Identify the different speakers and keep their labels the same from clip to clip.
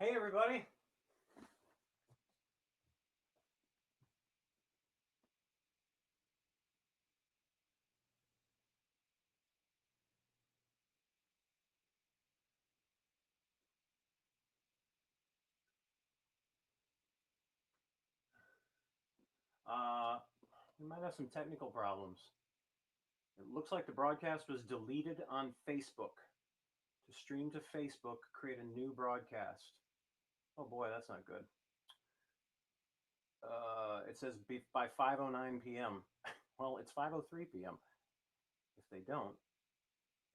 Speaker 1: Hey, everybody. We might have some technical problems. It looks like the broadcast was deleted on Facebook. To stream to Facebook, create a new broadcast. Oh boy, that's not good. It says by 5:09 p.m. Well, it's 5:03 p.m. If they don't,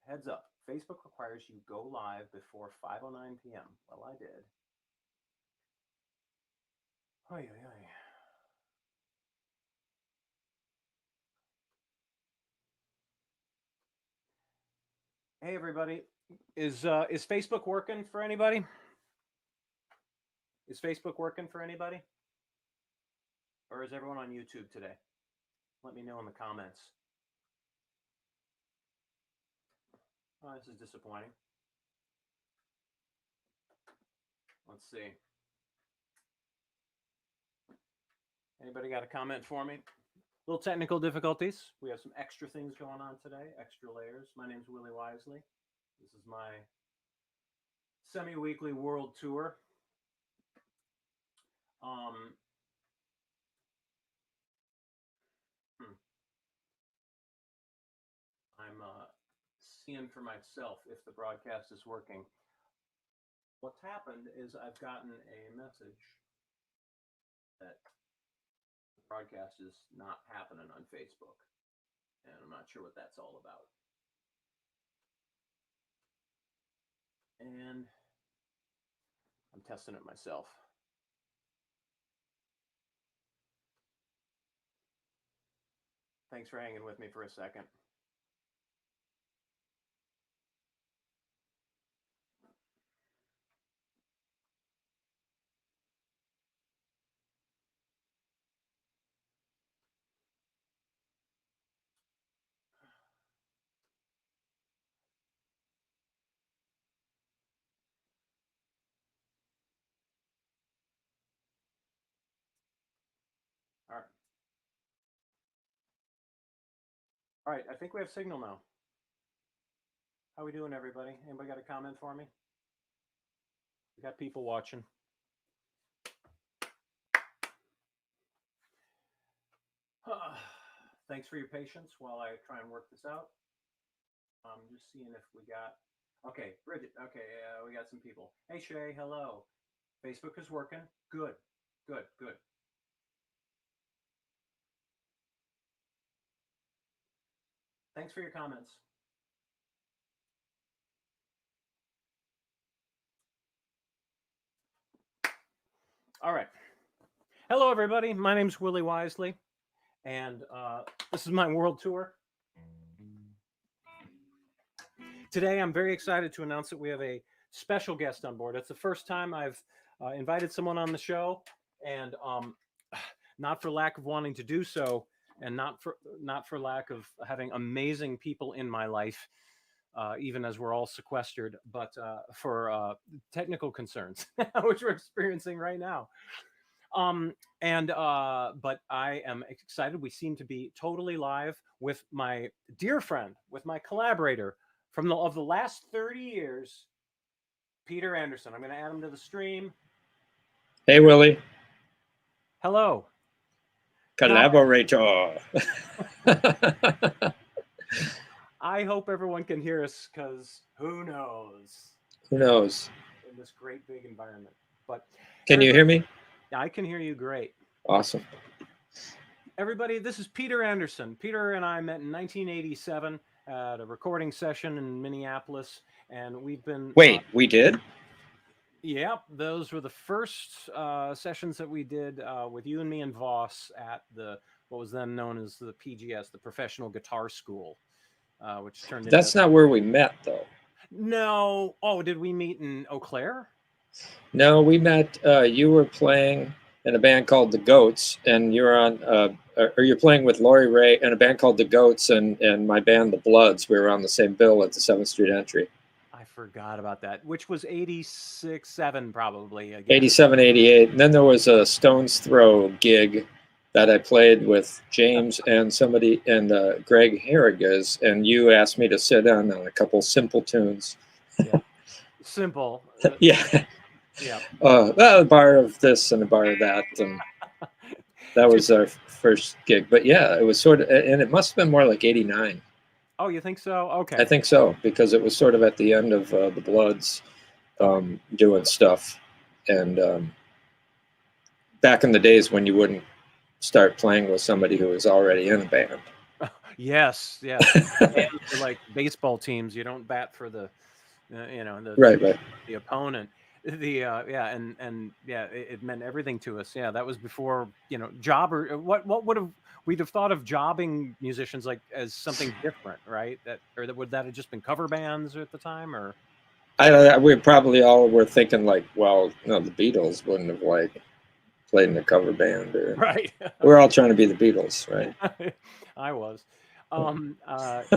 Speaker 1: heads up. Facebook requires you go live before 5:09 p.m. Well, I did. Oy, oy, oy. Hey, everybody. Is Facebook working for anybody? Is Facebook working for anybody? Or is everyone on YouTube today? Let me know in the comments. Oh, this is disappointing. Let's see. Anybody got a comment for me? Little technical difficulties. We have some extra things going on today, extra layers. My name's Willie Wisely. This is my semi-weekly world tour. I'm seeing for myself if the broadcast is working. What's happened is I've gotten a message that the broadcast is not happening on Facebook, and I'm not sure what that's all about. And I'm testing it myself. Thanks for hanging with me for a second. All right. All right, I think we have signal now. How we doing, everybody? Anybody got a comment for me? We got people watching. Thanks for your patience while I try and work this out. I'm just seeing if we got... Okay, Bridget. Okay, we got some people. Hey, Shay, hello. Facebook is working. Good, good, good. Thanks for your comments. All right. Hello, everybody. My name's Willie Wisely, and this is my world tour. Today, I'm very excited to announce that we have a special guest on board. It's the first time I've invited someone on the show, and not for lack of wanting to do so, and not for lack of having amazing people in my life, even as we're all sequestered, but for technical concerns, which we're experiencing right now. But I am excited. We seem to be totally live with my dear friend, with my collaborator from the last 30 years, Peter Anderson. I'm going to add him to the stream.
Speaker 2: Hey, Willie.
Speaker 1: Hello.
Speaker 2: Collaborator.
Speaker 1: I hope everyone can hear us, because who knows?
Speaker 2: Who knows?
Speaker 1: In this great big environment. But
Speaker 2: can you hear me?
Speaker 1: I can hear you great.
Speaker 2: Awesome.
Speaker 1: Everybody, this is Peter Anderson. Peter and I met in 1987 at a recording session in Minneapolis, and we've been...
Speaker 2: Wait, we did?
Speaker 1: Yeah, those were the first sessions that we did with you and me and Voss at what was then known as the PGS, the Professional Guitar School, which turned into...
Speaker 2: That's not where we met, though.
Speaker 1: No. Oh, did we meet in Eau Claire?
Speaker 2: No, we met, you were playing in a band called The Goats, and you're on, or you're playing with Laurie Ray in a band called The Goats, and my band, The Bloods. We were on the same bill at the 7th Street Entry.
Speaker 1: I forgot about that. Which was 86, 7 probably again.
Speaker 2: 87, 88. And then there was a Stone's Throw gig that I played with James and somebody and Greg Harrigas, and you asked me to sit in on a couple simple tunes.
Speaker 1: Yeah. Simple.
Speaker 2: Yeah.
Speaker 1: Yeah.
Speaker 2: Well, a bar of this and a bar of that, and that was our first gig. But yeah, it was sort of, and it must have been more like 89.
Speaker 1: Oh, you think so? Okay.
Speaker 2: I think so, because it was sort of at the end of the Bloods doing stuff, and back in the days when you wouldn't start playing with somebody who was already in a band.
Speaker 1: Yes, yeah. Like baseball teams, you don't bat for the,
Speaker 2: right.
Speaker 1: The opponent. Yeah, and yeah, it meant everything to us. Yeah, that was before jobber. What would have we'd have thought of jobbing musicians like as something different, right? Would that have just been cover bands at the time, or?
Speaker 2: We probably all were thinking like, well, no, the Beatles wouldn't have like played in a cover band, or
Speaker 1: right.
Speaker 2: We're all trying to be the Beatles, right?
Speaker 1: I was.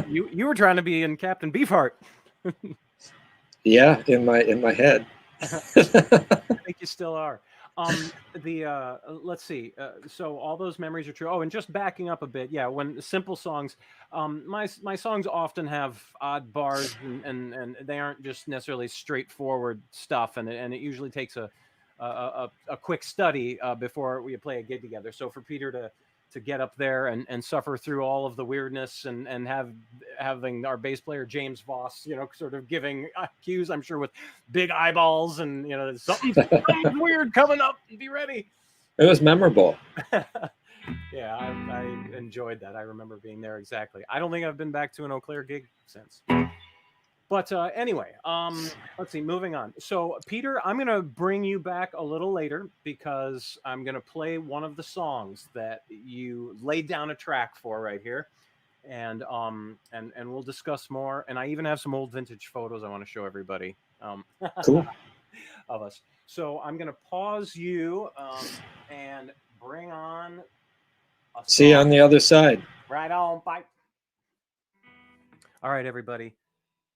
Speaker 1: You were trying to be in Captain Beefheart.
Speaker 2: Yeah, in my head.
Speaker 1: I think you still are. Let's see. So all those memories are true. Oh, and just backing up a bit, yeah. When simple songs, my songs often have odd bars, and they aren't just necessarily straightforward stuff, and it usually takes a quick study before we play a gig together. So for Peter to get up there and suffer through all of the weirdness and having our bass player James Voss, sort of giving cues, I'm sure with big eyeballs and something's weird coming up, be ready.
Speaker 2: It was memorable.
Speaker 1: Yeah, I enjoyed that. I remember being there exactly. I don't think I've been back to an Eau Claire gig since. But anyway, let's see, moving on. So, Peter, I'm going to bring you back a little later because I'm going to play one of the songs that you laid down a track for right here. And we'll discuss more. And I even have some old vintage photos I want to show everybody
Speaker 2: Cool.
Speaker 1: of us. So, I'm going to pause you and bring on a song.
Speaker 2: See you on the other side.
Speaker 1: Right on, bye. All right, everybody.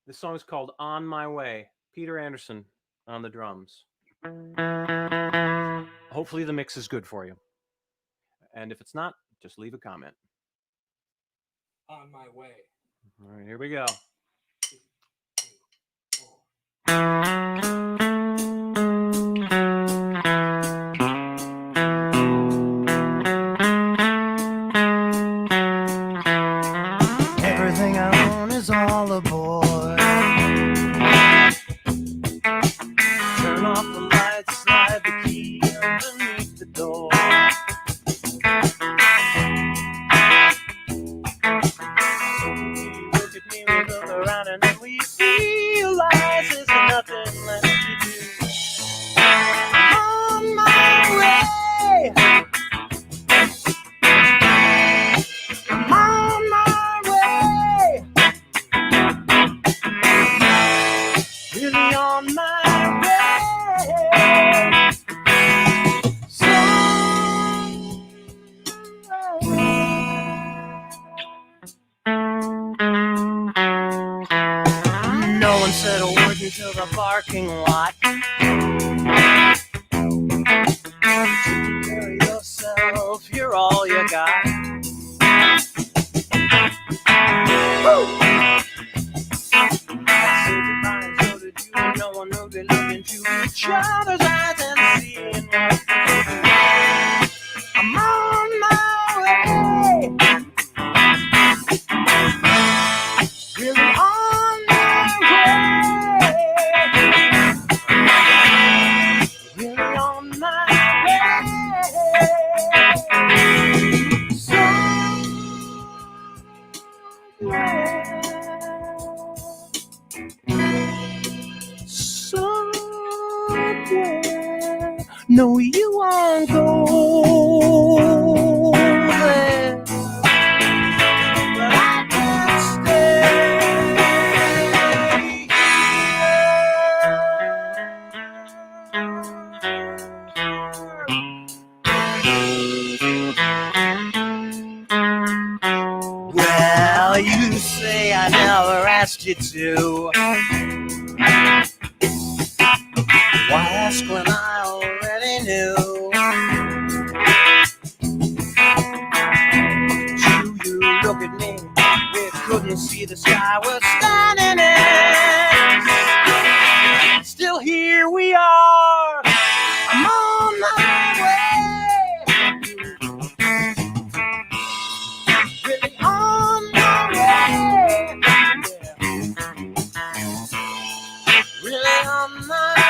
Speaker 1: This song is called On My Way. Peter Anderson on the drums. Hopefully the mix is good for you. And if it's not, just leave a comment.
Speaker 2: On My Way.
Speaker 1: All right, here we go. Everything I own is all aboard. Turn off the lights, slide the key underneath the door. We look at me, we look around, and then we realize there's nothing left to do. On my way. I'm on my way. Really on my no one said a word until the parking lot. Take care of yourself, you're all you got. Woo! I said goodbye and so did you, and no one will be looking into each other's eyes and seeing what I'm on my way. Really on my way. Really on my way. Somewhere. No, you won't go there. But I can stay. Well, you say I never asked you to.
Speaker 3: ask when I already knew? You look at me, we couldn't see the sky we're standing in. Still here we are, I'm on my way. Really on my way. Really on my way.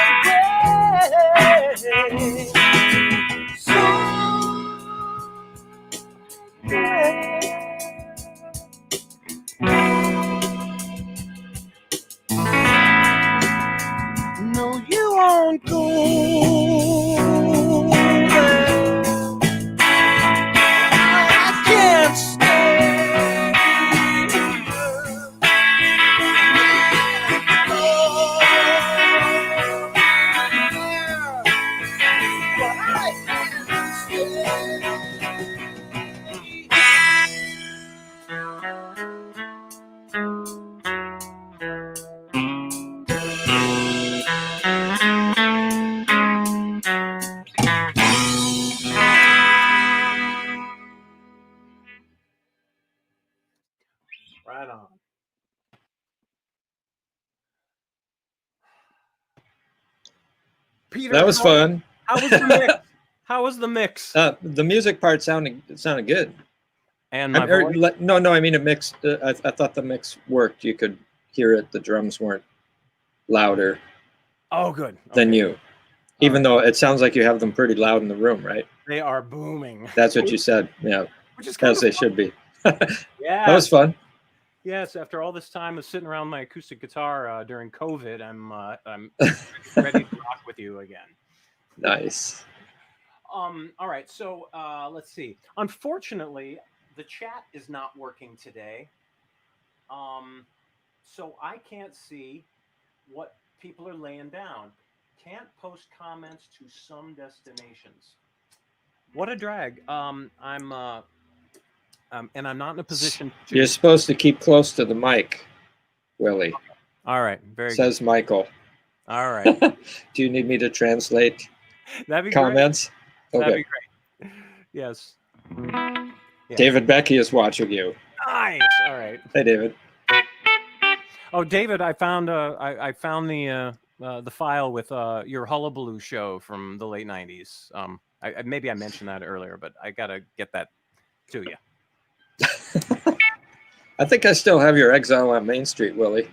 Speaker 3: So no, you won't go. I can't stay. But I can't stay.
Speaker 1: Right on. Peter,
Speaker 2: That was fun.
Speaker 1: How was the mix? How was the mix?
Speaker 2: The music part sounded good.
Speaker 1: And my voice?
Speaker 2: No, I mean it mixed. I thought the mix worked. You could hear it. The drums weren't louder
Speaker 1: Oh, good.
Speaker 2: than
Speaker 1: Okay.
Speaker 2: you, even though it sounds like you have them pretty loud in the room, right?
Speaker 1: They are booming.
Speaker 2: That's what you said. Yeah,
Speaker 1: Which is kind
Speaker 2: as
Speaker 1: of
Speaker 2: they
Speaker 1: fun.
Speaker 2: should be.
Speaker 1: Yeah.
Speaker 2: That was fun.
Speaker 1: Yes, after all this time of sitting around my acoustic guitar during COVID, I'm ready to rock with you again.
Speaker 2: Nice.
Speaker 1: All right, so let's see. Unfortunately, the chat is not working today, so I can't see what people are laying down. Can't post comments to some destinations. What a drag. And I'm not in a position to.
Speaker 2: You're supposed to keep close to the mic, Willie.
Speaker 1: All right, very
Speaker 2: Says
Speaker 1: good.
Speaker 2: Michael.
Speaker 1: All right,
Speaker 2: Do you need me to translate
Speaker 1: that'd be
Speaker 2: comments?
Speaker 1: great. That'd
Speaker 2: Okay.
Speaker 1: be great. Yes. Yeah.
Speaker 2: David Becky is watching you.
Speaker 1: Nice. All right.
Speaker 2: Hey, David.
Speaker 1: Oh, David, I found I found the file with your Hullabaloo show from the late '90s. Maybe I mentioned that earlier, but I gotta get that to you.
Speaker 2: I think I still have your Exile on Main Street, Willie.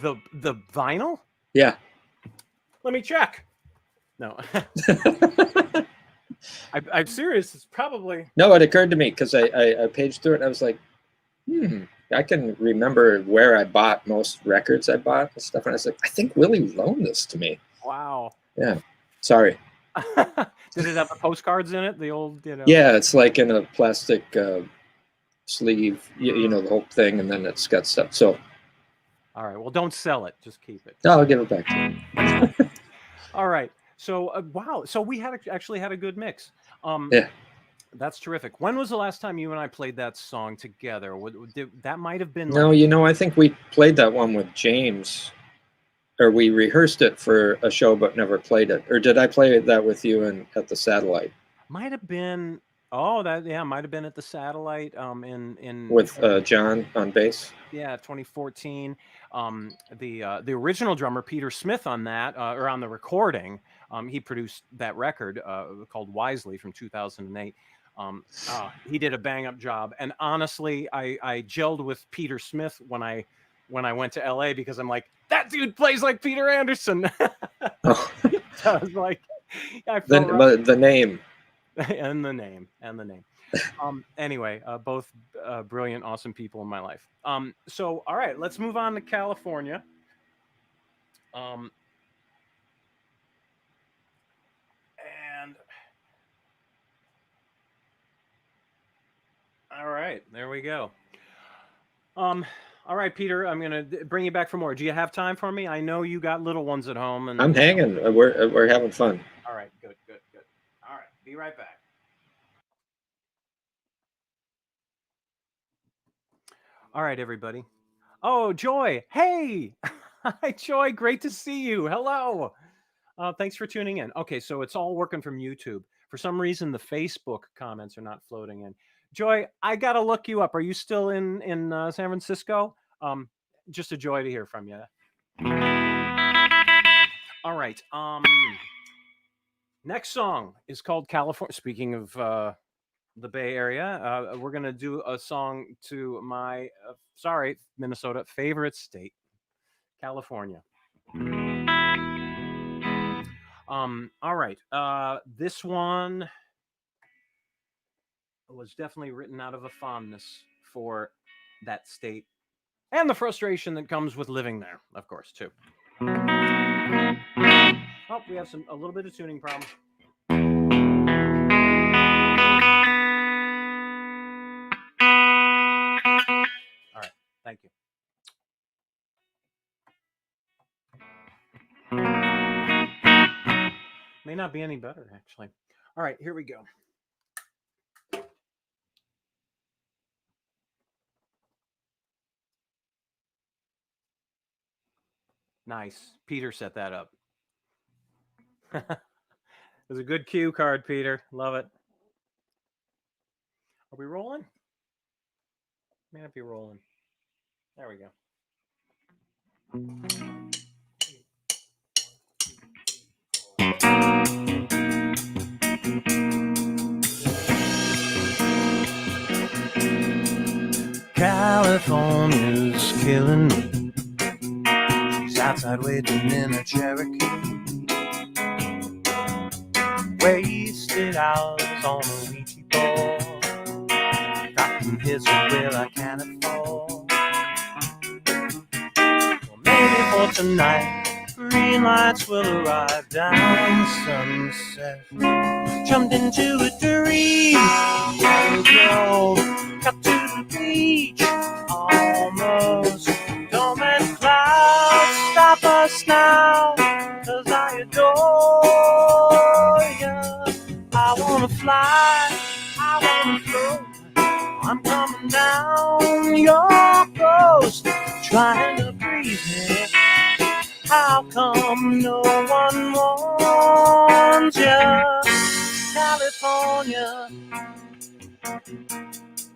Speaker 1: The vinyl?
Speaker 2: Yeah.
Speaker 1: Let me check. No, I'm serious. It's probably
Speaker 2: No, it occurred to me because I paged through it and I was like, I can remember where I bought most records I bought and stuff. And I was like, I think Willie loaned this to me.
Speaker 1: wow.
Speaker 2: Yeah. Sorry.
Speaker 1: Did it have the postcards in it? The old,
Speaker 2: Yeah, it's like in a plastic sleeve, you know, the whole thing, and then it's got stuff. So.
Speaker 1: All right. Well, don't sell it. Just keep it.
Speaker 2: No, I'll give it back to you.
Speaker 1: All right. So wow. So we actually had a good mix.
Speaker 2: Yeah.
Speaker 1: That's terrific. When was the last time you and I played that song together? That might have been.
Speaker 2: No, you know, I think we played that one with James, or we rehearsed it for a show but never played it. Or did I play that with you at the Satellite?
Speaker 1: Might have been. Oh, might have been at the Satellite. In
Speaker 2: with John on bass.
Speaker 1: Yeah, 2014. The original drummer Peter Smith on that, or on the recording, he produced that record called Wisely from 2008. He did a bang up job, and honestly, I gelled with Peter Smith when I went to LA because I'm like, that dude plays like Peter Anderson.
Speaker 2: Oh.
Speaker 1: I was like,
Speaker 2: the name.
Speaker 1: and the name. Anyway, both brilliant, awesome people in my life. So all right, let's move on to California. And all right, there we go. All right, Peter, I'm gonna bring you back for more. Do you have time for me? I know you got little ones at home, and
Speaker 2: I'm hanging. We're having fun.
Speaker 1: All right, good. All right, be right back. All right, everybody. Oh, Joy. Hey. Hi, Joy. Great to see you. Hello. Thanks for tuning in. Okay, so it's all working from YouTube. For some reason, the Facebook comments are not floating in. Joy, I gotta look you up. Are you still in San Francisco? Just a joy to hear from you. All right. Next song is called California. Speaking of the Bay Area, we're gonna do a song to my Minnesota favorite state, California. All right. This one was definitely written out of a fondness for that state and the frustration that comes with living there, of course, too. Oh, we have a little bit of tuning problems. All right. Thank you. May not be any better, actually. All right, here we go. Nice. Peter set that up. It was a good cue card, Peter. Love it. Are we rolling? May not be rolling. There we go. California's killing me. She's outside waiting in a Cherokee. Wasted hours on a Ouija board. Dropping hits a bill I can't afford. Well, maybe for tonight, green lights will arrive down the sunset. Jumped into a dream and drove, got to the beach almost. Don't let clouds stop us now, 'cause I adore you. I wanna fly, I wanna float. I'm coming down your coast, trying to breathe here. How come no one wants you? California.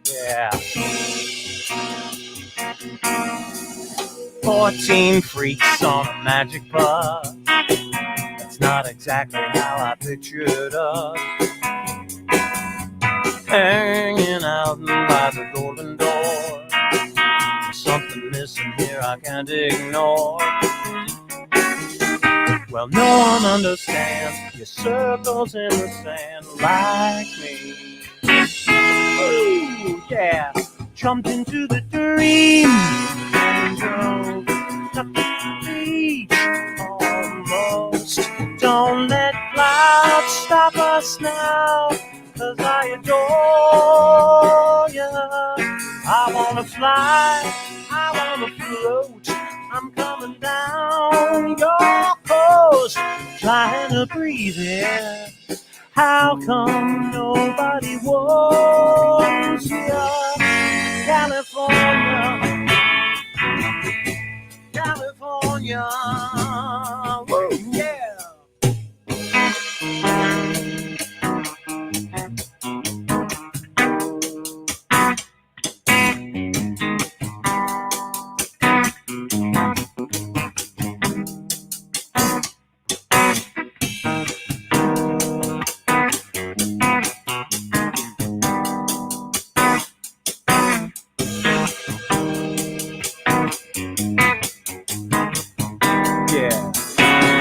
Speaker 1: Yeah. 14 freaks on a magic bus. That's not exactly how I pictured us. Hanging out by the golden door. There's something missing here I can't ignore. Well, no one understands your circles in the sand like me. Ooh, yeah. Jumped into the dream and drove up the beach almost. Don't let clouds stop us now, 'cause I adore you. I wanna fly, I wanna float. I'm coming down your coast, trying to breathe here. How come nobody wants you? California, California, woo, yeah.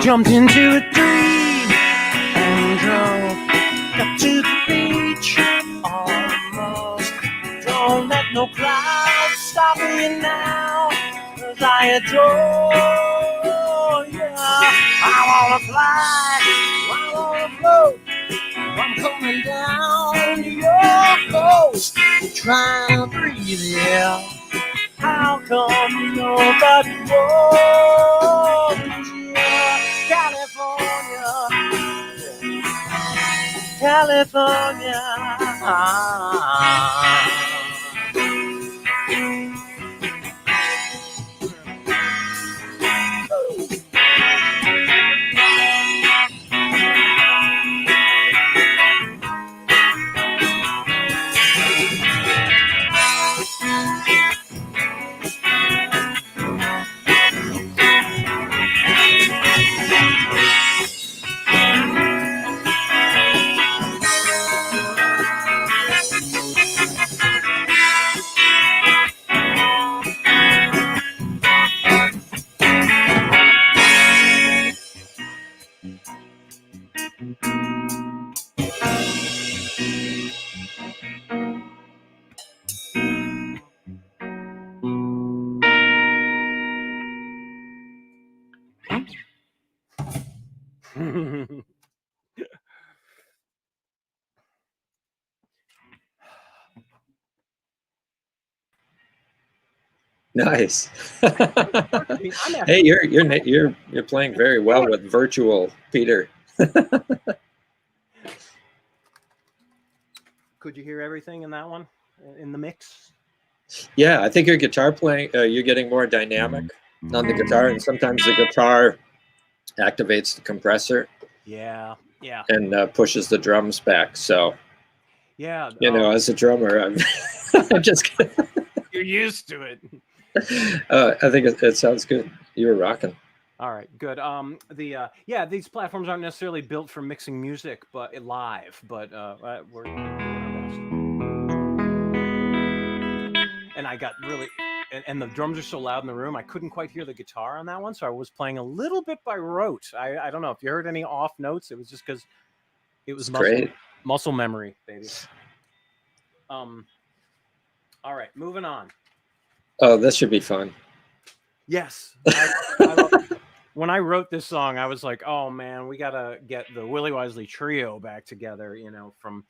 Speaker 1: Jumped into a dream and drove, got to the beach almost. Don't let no clouds stop me now, 'cause I adore you. I wanna fly, I wanna float. I'm coming down your coast, trying to breathe here. How come nobody wants you? California, California.
Speaker 2: Nice.
Speaker 1: I mean, I'm
Speaker 2: Hey,
Speaker 1: actually
Speaker 2: you're playing very well with virtual Peter.
Speaker 1: Could you hear everything in that one in the mix?
Speaker 2: Yeah, I think your guitar playing, you're getting more dynamic on the guitar, and sometimes the guitar activates the compressor
Speaker 1: Yeah, yeah,
Speaker 2: and pushes the drums back. So,
Speaker 1: yeah.
Speaker 2: as a drummer, I'm just kidding.
Speaker 1: You're used to it.
Speaker 2: I think it sounds good. You were rocking.
Speaker 1: All right, good. These platforms aren't necessarily built for mixing music, but live. But we're doing our best. And I got really, and the drums are so loud in the room, I couldn't quite hear the guitar on that one, so I was playing a little bit by rote. I don't know if you heard any off notes. It was just because it was
Speaker 2: Great.
Speaker 1: muscle memory, baby. All right, moving on.
Speaker 2: Oh, this should be fun.
Speaker 1: Yes. When I wrote this song, I was like, oh man, we got to get the Willie Wisely trio back together, from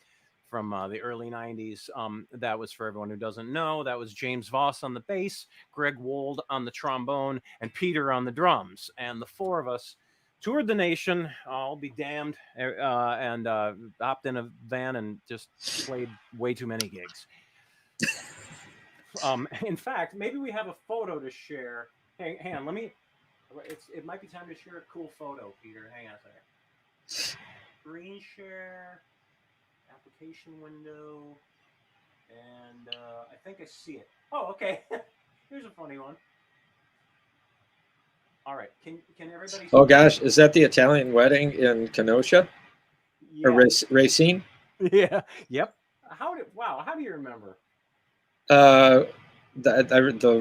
Speaker 1: the early 90s. That was, for everyone who doesn't know, that was James Voss on the bass, Greg Wold on the trombone, and Peter on the drums. And the four of us toured the nation, I'll be damned, and hopped in a van and just played way too many gigs. In fact, maybe we have a photo to share. Hang on, let me. It might be time to share a cool photo, Peter. Hang on a second. Screen share, application window, and I think I see it. Oh, okay. Here's a funny one. All right, can everybody? See
Speaker 2: Oh gosh, is that the Italian wedding in Kenosha
Speaker 1: yeah.
Speaker 2: or Racine?
Speaker 1: Yeah. Yep. How do you remember?
Speaker 2: The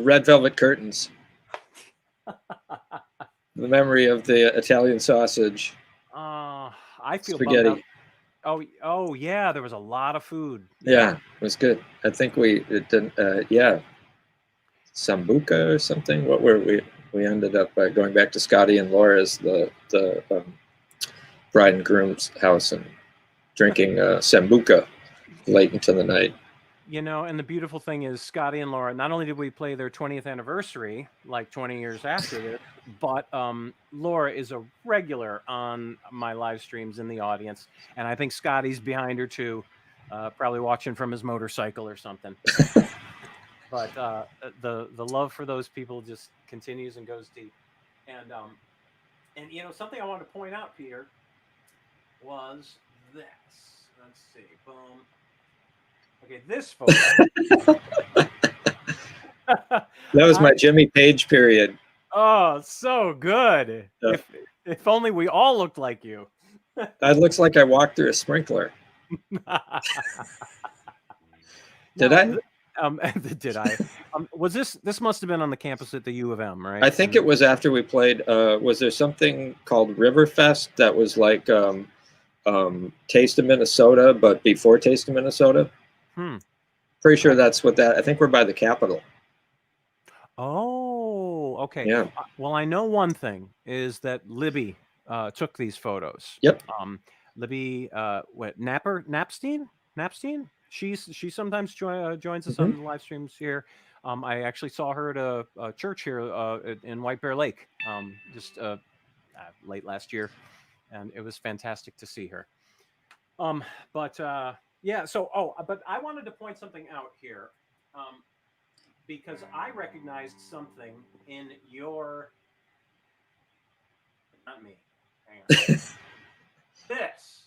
Speaker 2: red velvet curtains. The memory of the Italian sausage.
Speaker 1: I feel
Speaker 2: spaghetti.
Speaker 1: bummed out. Oh yeah, there was a lot of food.
Speaker 2: Yeah, it was good. I think it didn't. Sambuca or something. What were we? We ended up going back to Scotty and Laura's, the bride and groom's house, and drinking Sambuca late into the night.
Speaker 1: And the beautiful thing is, Scotty and Laura, not only did we play their 20th anniversary, like 20 years after this, but Laura is a regular on my live streams in the audience. And I think Scotty's behind her too, probably watching from his motorcycle or something. But the love for those people just continues and goes deep. And something I wanted to point out, Peter, was this. Let's see. Boom. Okay, this photo.
Speaker 2: That was my Jimmy Page period.
Speaker 1: Oh, so good. Yeah. If only we all looked like you.
Speaker 2: That looks like I walked through a sprinkler. Did I?
Speaker 1: Did I? Was this must have been on the campus at the U of M, right?
Speaker 2: I think it was after we played. Was there something called Riverfest that was like Taste of Minnesota, but before Taste of Minnesota? Pretty sure that's what that. I think we're by the Capitol.
Speaker 1: Oh, okay.
Speaker 2: Yeah.
Speaker 1: Well, I know one thing is that Libby took these photos.
Speaker 2: Yep.
Speaker 1: Libby, Napstein? She sometimes joins us on the live streams here. I actually saw her at a church here in White Bear Lake just late last year, and it was fantastic to see her. Yeah. So, but I wanted to point something out here, because I recognized something in your. Not me. Hang on. This.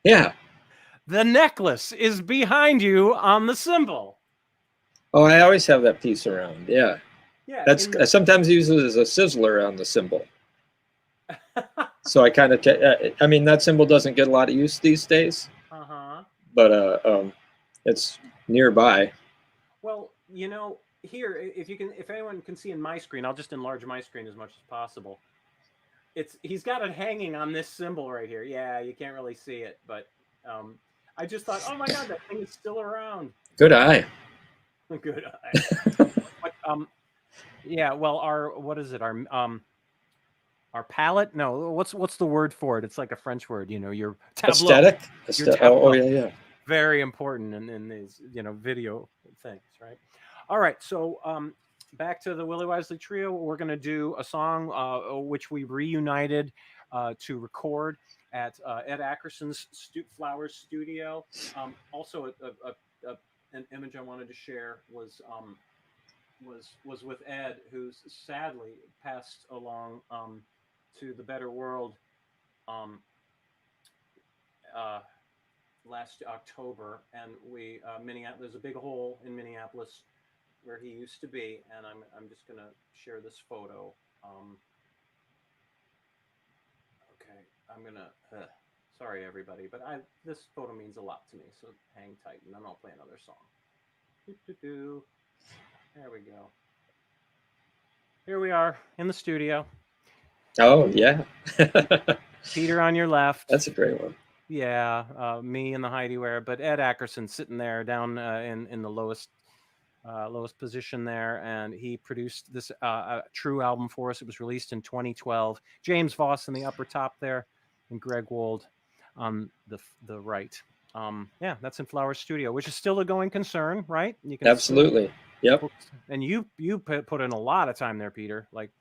Speaker 2: Yeah.
Speaker 1: The necklace is behind you on the cymbal.
Speaker 2: Oh, I always have that piece around. Yeah.
Speaker 1: Yeah.
Speaker 2: I sometimes use it as a sizzler on the cymbal. So I kind of, I mean, that cymbal doesn't get a lot of use these days. But it's nearby.
Speaker 1: Well, here, if anyone can see in my screen, I'll just enlarge my screen as much as possible. He's got it hanging on this cymbal right here. Yeah, you can't really see it, but I just thought, oh my God, that thing is still around.
Speaker 2: Good eye.
Speaker 1: Good eye. But, yeah. Well, what is it? our palette. No, what's the word for it? It's like a French word. Your tableau.
Speaker 2: Aesthetic.
Speaker 1: Your
Speaker 2: Oh
Speaker 1: tableau.
Speaker 2: yeah.
Speaker 1: Very important in these video things, right? All right, so back to the Willie Wisely Trio. We're going to do a song which we reunited to record at Ed Ackerson's Flowers Studio. Also, an image I wanted to share was with Ed, who's sadly passed along to the better world last October, and we Minneapolis. There's a big hole in Minneapolis where he used to be, and I'm just gonna share this photo. Okay, I'm gonna. Sorry, everybody, but this photo means a lot to me. So hang tight, and then I'll play another song. There we go. Here we are in the studio.
Speaker 2: Oh yeah.
Speaker 1: Peter on your left.
Speaker 2: That's a great one.
Speaker 1: Yeah, me in the Heidi-wear, but Ed Ackerson sitting there down in the lowest position there, and he produced this true album for us. It was released in 2012. James Voss in the upper top there, and Greg Wold on the right. Yeah, that's in Flowers Studio, which is still a going concern, right? You can
Speaker 2: absolutely. Yep.
Speaker 1: And you put in a lot of time there, Peter, like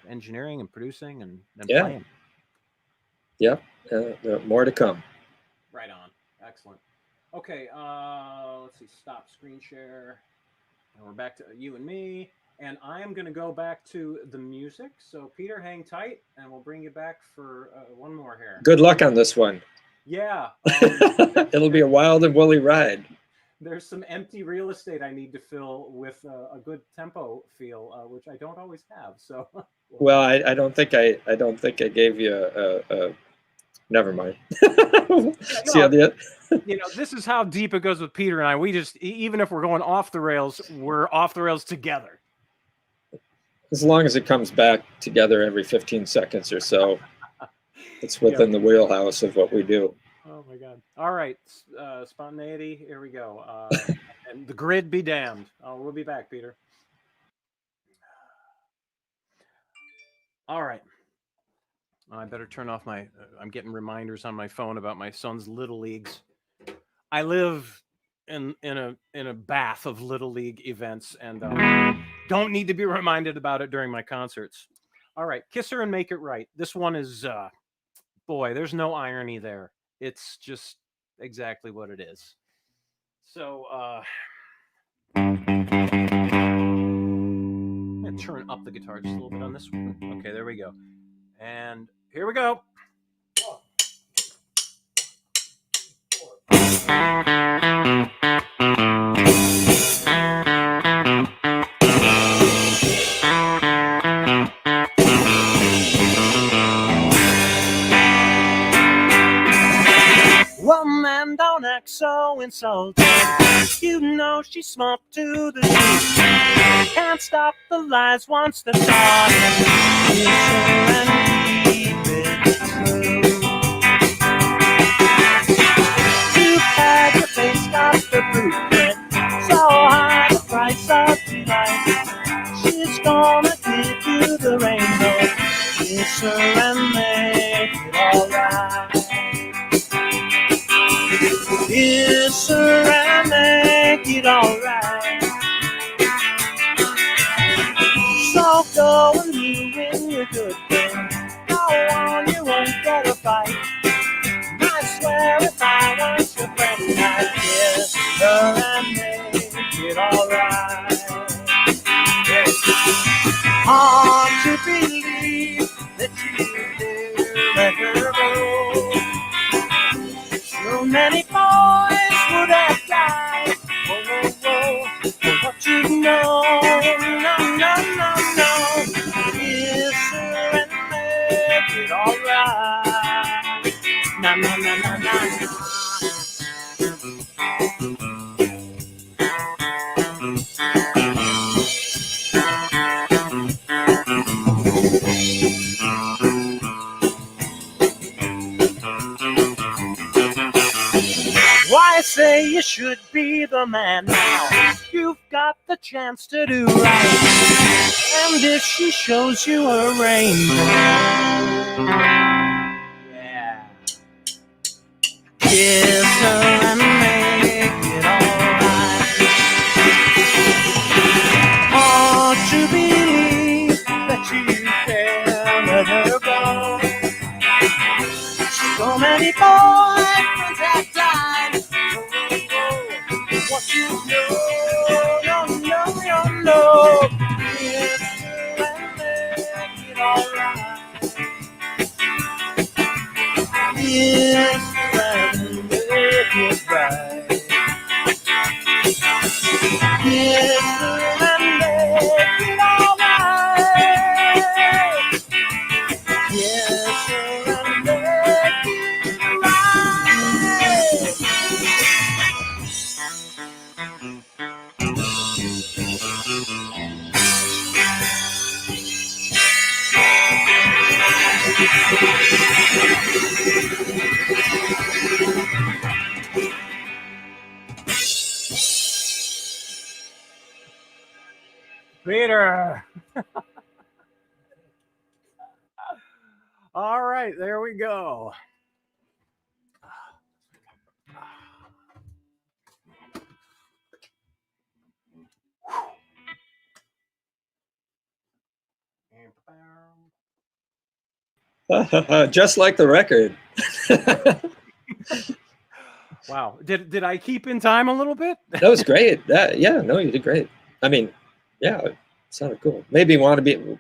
Speaker 1: engineering and producing and playing.
Speaker 2: Yep. More to come.
Speaker 1: Right on. Excellent. Okay, let's see. Stop screen share. And we're back to you and me. And I am going to go back to the music. So, Peter, hang tight, and we'll bring you back for one more here.
Speaker 2: Good luck on this one.
Speaker 1: Yeah.
Speaker 2: It'll be a wild and woolly ride.
Speaker 1: There's some empty real estate I need to fill with a good tempo feel, which I don't always have. So.
Speaker 2: Well, I don't think I gave you a never mind. See how
Speaker 1: this is how deep it goes with Peter and I. We just, even if we're going off the rails, we're off the rails together.
Speaker 2: As long as it comes back together every 15 seconds or so, it's within the wheelhouse of what we do.
Speaker 1: Oh my God. All right. Spontaneity. Here we go. And the grid be damned. We'll be back, Peter. All right. I better turn off my. I'm getting reminders on my phone about my son's little leagues. I live in a bath of little league events, and don't need to be reminded about it during my concerts. All right, Kiss Her and Make It Right. This one is, boy, there's no irony there. It's just exactly what it is. So, I'm gonna turn up the guitar just a little bit on this one. Okay, there we go. And here we go. Well, man, don't act so insulted. You know she's smart to the truth. Can't stop the lies once they're started. And keep it true. Too bad your face got the blueprint. So high the price of delight. She's gonna give you the rainbow. Kiss her and make it alright. Kiss her and make it alright. So go and ruin your good thing. Go on, you won't get a fight. I swear if I was your friend, I'd kiss her and make it alright. Hard to believe that you did let her go. So many boys would have died. Whoa, whoa, whoa, for what you know. No, no, no, no. Kiss her and make it alright. Na, na, na, na, na, na. Why say you should be the man now? You've got the chance to do right. And if she shows you a rainbow, Yeah.
Speaker 3: Kiss her and make it alright. Hard to believe that you can let her go. So many boyfriends have died. What you know, you know. Kiss her and make it alright. Kiss her and make it right. Kiss her and make it alright. Kiss her and make it right.
Speaker 1: Peter. All right, there we go.
Speaker 2: Just like the record.
Speaker 1: Wow. Did I keep in time a little bit?
Speaker 2: That was great. Yeah, no, you did great. I mean, yeah, it sounded cool. Maybe want to be in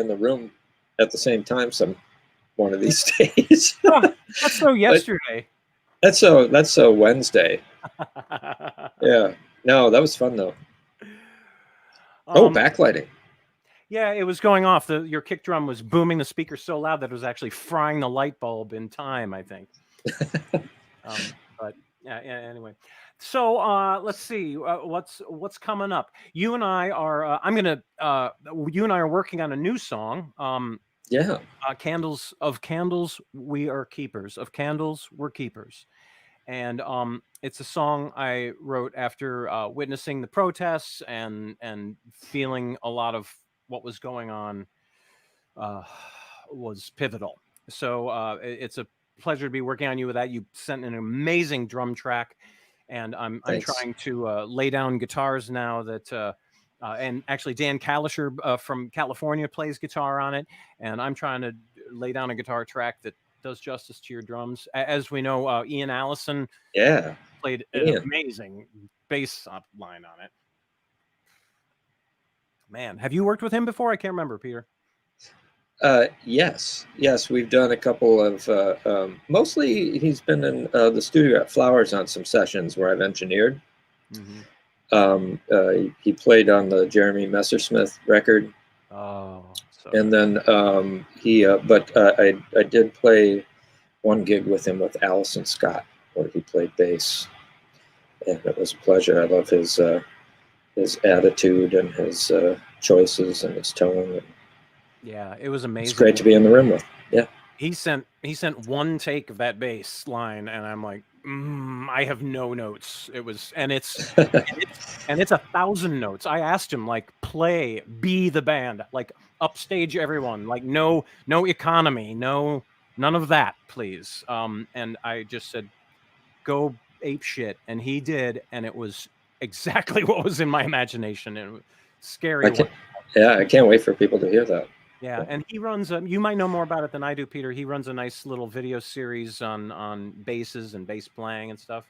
Speaker 2: the room at the same time one of these days.
Speaker 1: That's so yesterday.
Speaker 2: That's so Wednesday. Yeah. No, that was fun though. Backlighting.
Speaker 1: Yeah, it was going off. Your kick drum was booming the speaker so loud that it was actually frying the light bulb in time, I think. But yeah, anyway. So let's see what's coming up. You and I are. You and I are working on a new song.
Speaker 2: Yeah.
Speaker 1: Candles, we are keepers. Of candles, we're keepers. And it's a song I wrote after witnessing the protests and feeling a lot of what was going on was pivotal. So it's a pleasure to be working on you with that. You sent an amazing drum track, and I'm trying to lay down guitars now that. And actually, Dan Kalisher from California plays guitar on it, and I'm trying to lay down a guitar track that does justice to your drums. As we know, Ian Allison played an amazing bass line on it. Man, have you worked with him before? I can't remember, Peter.
Speaker 2: Yes, we've done a couple of. Mostly, he's been in the studio at Flowers on some sessions where I've engineered. Mm-hmm. He played on the Jeremy Messersmith record.
Speaker 1: Oh,
Speaker 2: and then I did play one gig with him with Allison Scott where he played bass, and it was a pleasure. I love his attitude and his choices and his tone.
Speaker 1: Yeah, it was amazing.
Speaker 2: It's great to be in the room with. Yeah.
Speaker 1: He sent one take of that bass line, and I'm like, I have no notes. It was, and it's 1,000 notes. I asked him, like, play, be the band, like upstage everyone, like no economy, none of that, please. And I just said, go ape shit, and he did, and it was exactly what was in my imagination. It was scary.
Speaker 2: I can't wait for people to hear that.
Speaker 1: Yeah, and he runs you might know more about it than I do, Peter. He runs a nice little video series on basses and bass playing and stuff.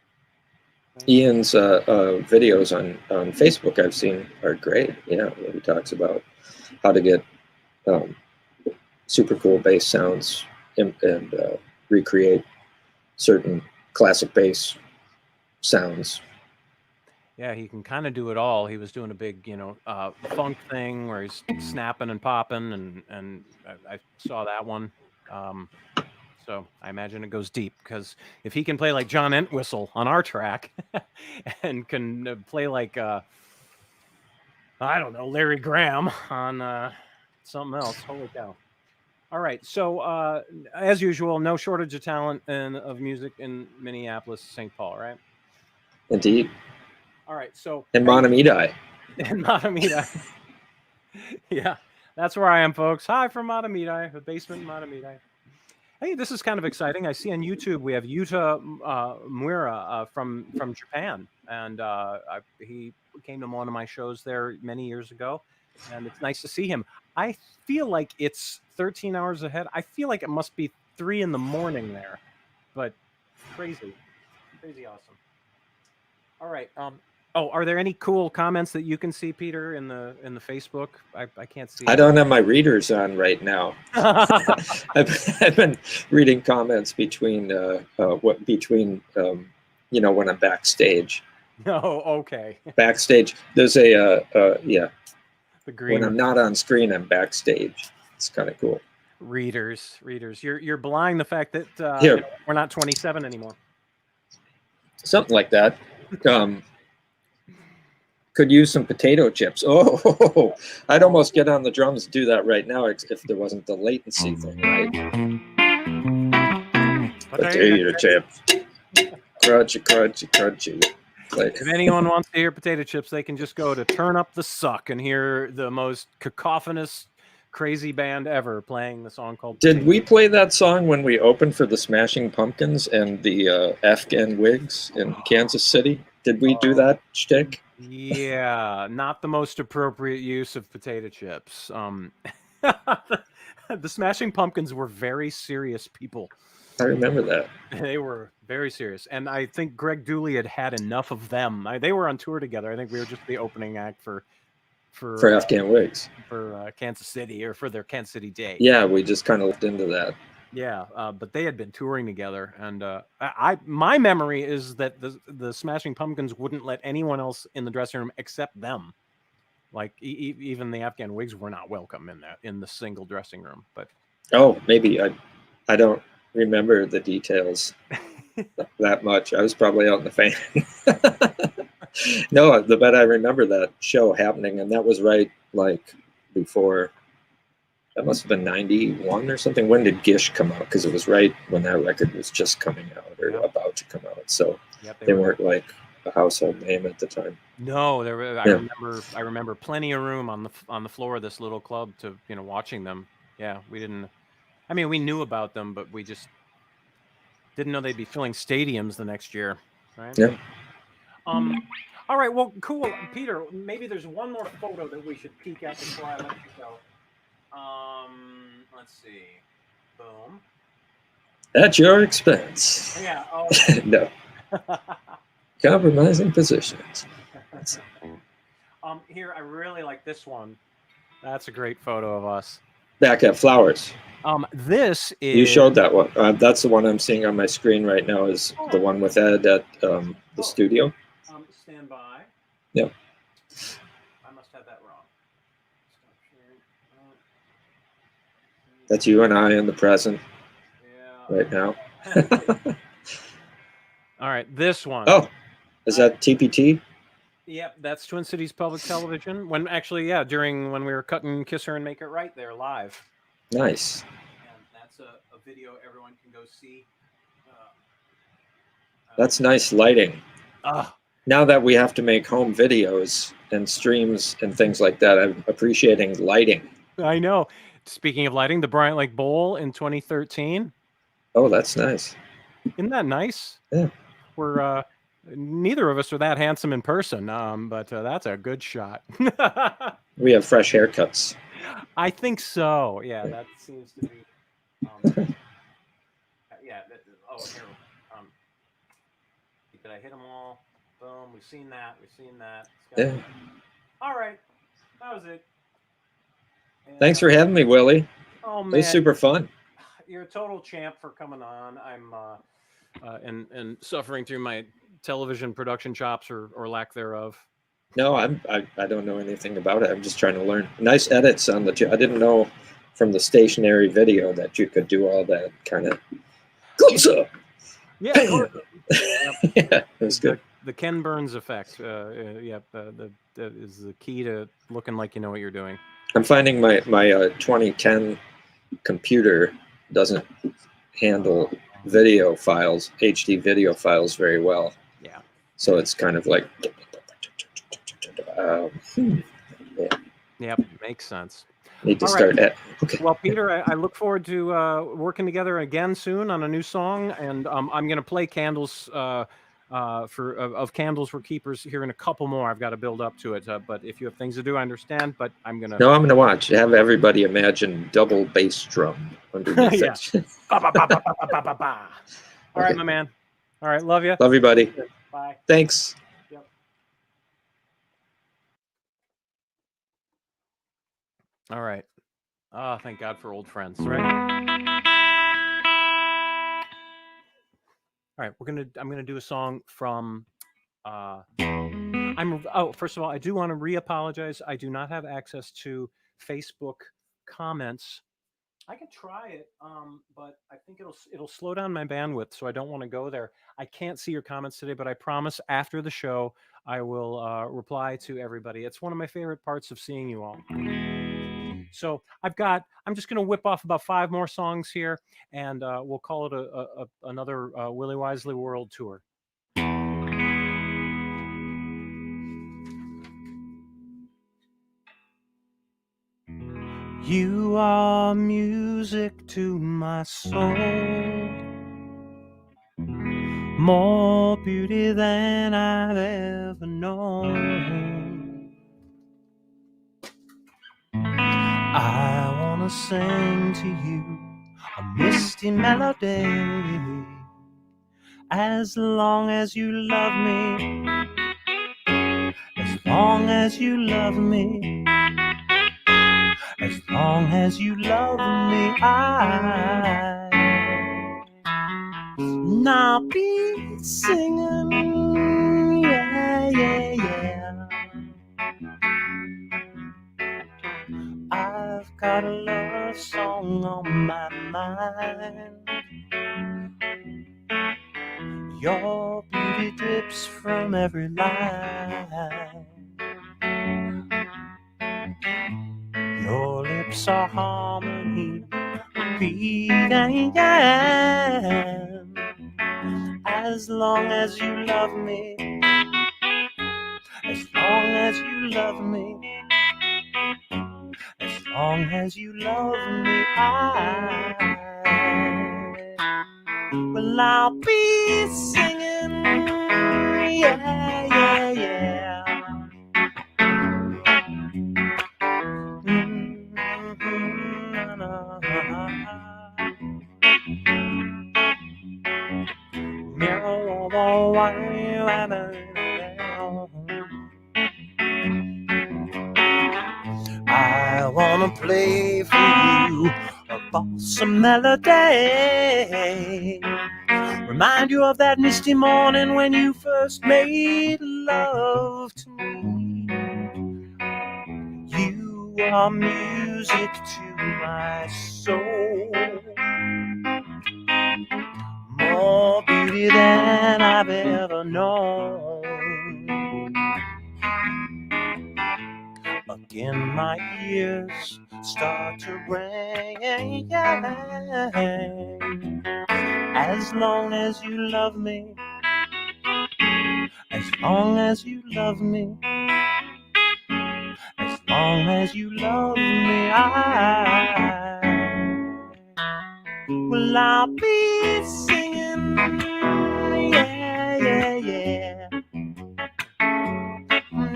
Speaker 2: Ian's videos on Facebook I've seen are great. Yeah, he talks about how to get super cool bass sounds and recreate certain classic bass sounds.
Speaker 1: Yeah, he can kind of do it all. He was doing a big, funk thing where he's snapping and popping, and I saw that one. So I imagine it goes deep, because if he can play like John Entwistle on our track and can play like, I don't know, Larry Graham on something else, holy cow. All right, so as usual, no shortage of talent and of music in Minneapolis, St. Paul, right?
Speaker 2: Indeed.
Speaker 1: All right, so
Speaker 2: and Monamidi.
Speaker 1: And Monamidi. Yeah. That's where I am, folks. Hi from Matamidi, the basement in Matamidi. Hey, this is kind of exciting. I see on YouTube we have Yuta Muira from Japan, and he came to one of my shows there many years ago, and it's nice to see him. I feel like it's 13 hours ahead. I feel like it must be 3 in the morning there, but crazy, crazy awesome. All right. Oh, are there any cool comments that you can see, Peter, in the Facebook? I can't see.
Speaker 2: I don't have my readers on right now. I've been reading comments between you know, when I'm backstage.
Speaker 1: No, okay.
Speaker 2: Backstage, there's a yeah.
Speaker 1: The green
Speaker 2: When I'm not on screen, I'm backstage. It's kind of cool.
Speaker 1: readers. You're belying the fact that
Speaker 2: Here.
Speaker 1: we're not 27 anymore.
Speaker 2: Something like that. Could use some potato chips. Oh, I'd almost get on the drums and do that right now if there wasn't the latency thing, right? Potato chips. Crunchy. Like,
Speaker 1: If anyone wants to hear potato chips, they can just go to Turn Up the Suck and hear the most cacophonous, crazy band ever playing the song called
Speaker 2: did
Speaker 1: Potato
Speaker 2: we play that song when we opened for the Smashing Pumpkins and the Afghan Wigs in Kansas City? Did we do that shtick?
Speaker 1: Yeah, not the most appropriate use of potato chips. The Smashing Pumpkins were very serious people.
Speaker 2: I remember that.
Speaker 1: They were very serious, and I think Greg Dooley had enough of them. They were on tour together. I think we were just the opening act for
Speaker 2: Afghan Wigs,
Speaker 1: for Kansas City, or for their Kansas City date.
Speaker 2: Yeah, we just kind of looked into that.
Speaker 1: Yeah, but they had been touring together, and my memory is that the Smashing Pumpkins wouldn't let anyone else in the dressing room except them. Like even the Afghan Wigs were not welcome in the single dressing room. But
Speaker 2: oh, maybe I don't remember the details that much. I was probably out in the fan. No, but I remember that show happening, and that was right like before. That must have been 91 or something. When did Gish come out? Because it was right when that record was just coming out or about to come out. So they weren't like a household name at the time.
Speaker 1: No, there were. I remember plenty of room on the floor of this little club to watching them. Yeah, we didn't. I mean, we knew about them, but we just didn't know they'd be filling stadiums the next year, right?
Speaker 2: Yeah.
Speaker 1: All right. Well, cool, Peter. Maybe there's one more photo that we should peek at before I let you go. Let's see. Boom.
Speaker 2: At your expense.
Speaker 1: Yeah. Oh.
Speaker 2: No. Compromising positions.
Speaker 1: Here, I really like this one. That's a great photo of us.
Speaker 2: Back at Flowers.
Speaker 1: This is.
Speaker 2: You showed that one. That's the one I'm seeing on my screen right now. Is the one with Ed at the studio?
Speaker 1: Stand by.
Speaker 2: Yep.
Speaker 1: I must have that wrong.
Speaker 2: That's you and I in the present.
Speaker 1: Yeah.
Speaker 2: Right now.
Speaker 1: All right, this one.
Speaker 2: Oh, is that TPT?
Speaker 1: Yep, that's Twin Cities Public Television. When we were cutting Kiss Her and Make It Right there live.
Speaker 2: Nice.
Speaker 1: And that's a video everyone can go see.
Speaker 2: That's nice lighting.
Speaker 1: Ah.
Speaker 2: Now that we have to make home videos and streams and things like that, I'm appreciating lighting.
Speaker 1: I know. Speaking of lighting, the Bryant Lake Bowl in 2013.
Speaker 2: Oh, that's nice.
Speaker 1: Isn't that nice?
Speaker 2: Yeah.
Speaker 1: We're neither of us are that handsome in person, but that's a good shot.
Speaker 2: We have fresh haircuts.
Speaker 1: I think so. Yeah, that seems to be. Yeah. Here. Did I hit them all? Boom. We've seen that.
Speaker 2: Yeah.
Speaker 1: All right. That was it. And,
Speaker 2: Thanks for having me, Willie.
Speaker 1: Oh man,
Speaker 2: it was super fun.
Speaker 1: You're a total champ for coming on. I'm and suffering through my television production chops or lack thereof.
Speaker 2: No, I don't know anything about it. I'm just trying to learn. Nice edits on the. I didn't know from the stationary video that you could do all that kind of close up.
Speaker 1: Yeah,
Speaker 2: yeah, it was good.
Speaker 1: The Ken Burns effect. That is the key to looking like you know what you're doing.
Speaker 2: I'm finding my 2010 computer doesn't handle video files, HD video files very well.
Speaker 1: Yeah.
Speaker 2: So it's kind of like.
Speaker 1: Yeah, makes sense.
Speaker 2: Need to
Speaker 1: All right.
Speaker 2: start at. Okay.
Speaker 1: Well, Peter, I look forward to working together again soon on a new song, and I'm going to play Candles of Candles Were Keepers here in a couple more. I've got to build up to it, but if you have things to do, I understand. But I'm going to.
Speaker 2: No, I'm going to watch. Have everybody imagine double bass drum underneath
Speaker 1: Yeah.
Speaker 2: it.
Speaker 1: Ba, ba, ba, ba, ba, ba, ba, ba. All right,
Speaker 2: Okay.
Speaker 1: my man. All right, love you.
Speaker 2: Love you, buddy.
Speaker 1: Bye.
Speaker 2: Thanks.
Speaker 1: Yep. All right. Oh, thank God for old friends, right? All right, I'm gonna do a song from. First of all, I do want to re-apologize. I do not have access to Facebook comments. I can try it, but I think it'll slow down my bandwidth, so I don't want to go there. I can't see your comments today, but I promise after the show I will reply to everybody. It's one of my favorite parts of seeing you all. So I'm just going to whip off about 5 more songs here, and we'll call it another Willie Wisely World Tour. You are music to my soul, more beauty than I've ever known. I wanna sing to you a misty melody, as long as you love me, as long as you love me, as long as you love me, I'll be singing, yeah, yeah, yeah. I've got a love song on my mind. Your beauty drips from every line. Your lips are harmony, repeating. As long as you love me, as long as you love me, as long as you love me, I'll be singing, yeah, yeah, yeah. I wanna play for you a balsam melody, remind you of that misty morning when you first made love to me. You are music to my soul, more beauty than I've ever known. Again my ears start to ring, as long as you love me, as long as you love me, as long as you love me, I'll be singing, yeah, yeah, yeah.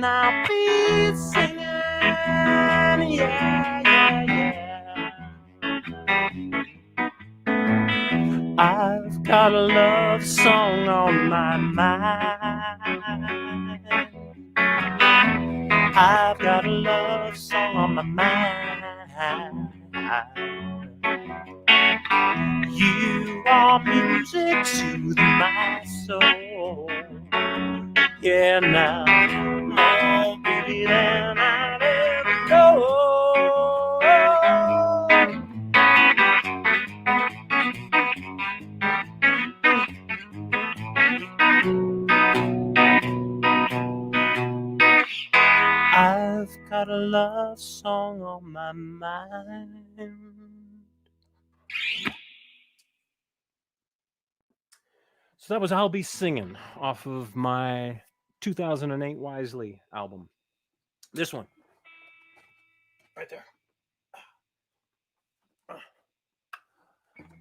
Speaker 1: I'll be singing, yeah, yeah, yeah. I've got a love song on my mind. I've got a love song on my mind. You are music to my soul. Yeah, now more beauty than I've ever known. I've got a love song on my mind. So that was I'll Be Singing off of my 2008 Wisely album. This one. Right there.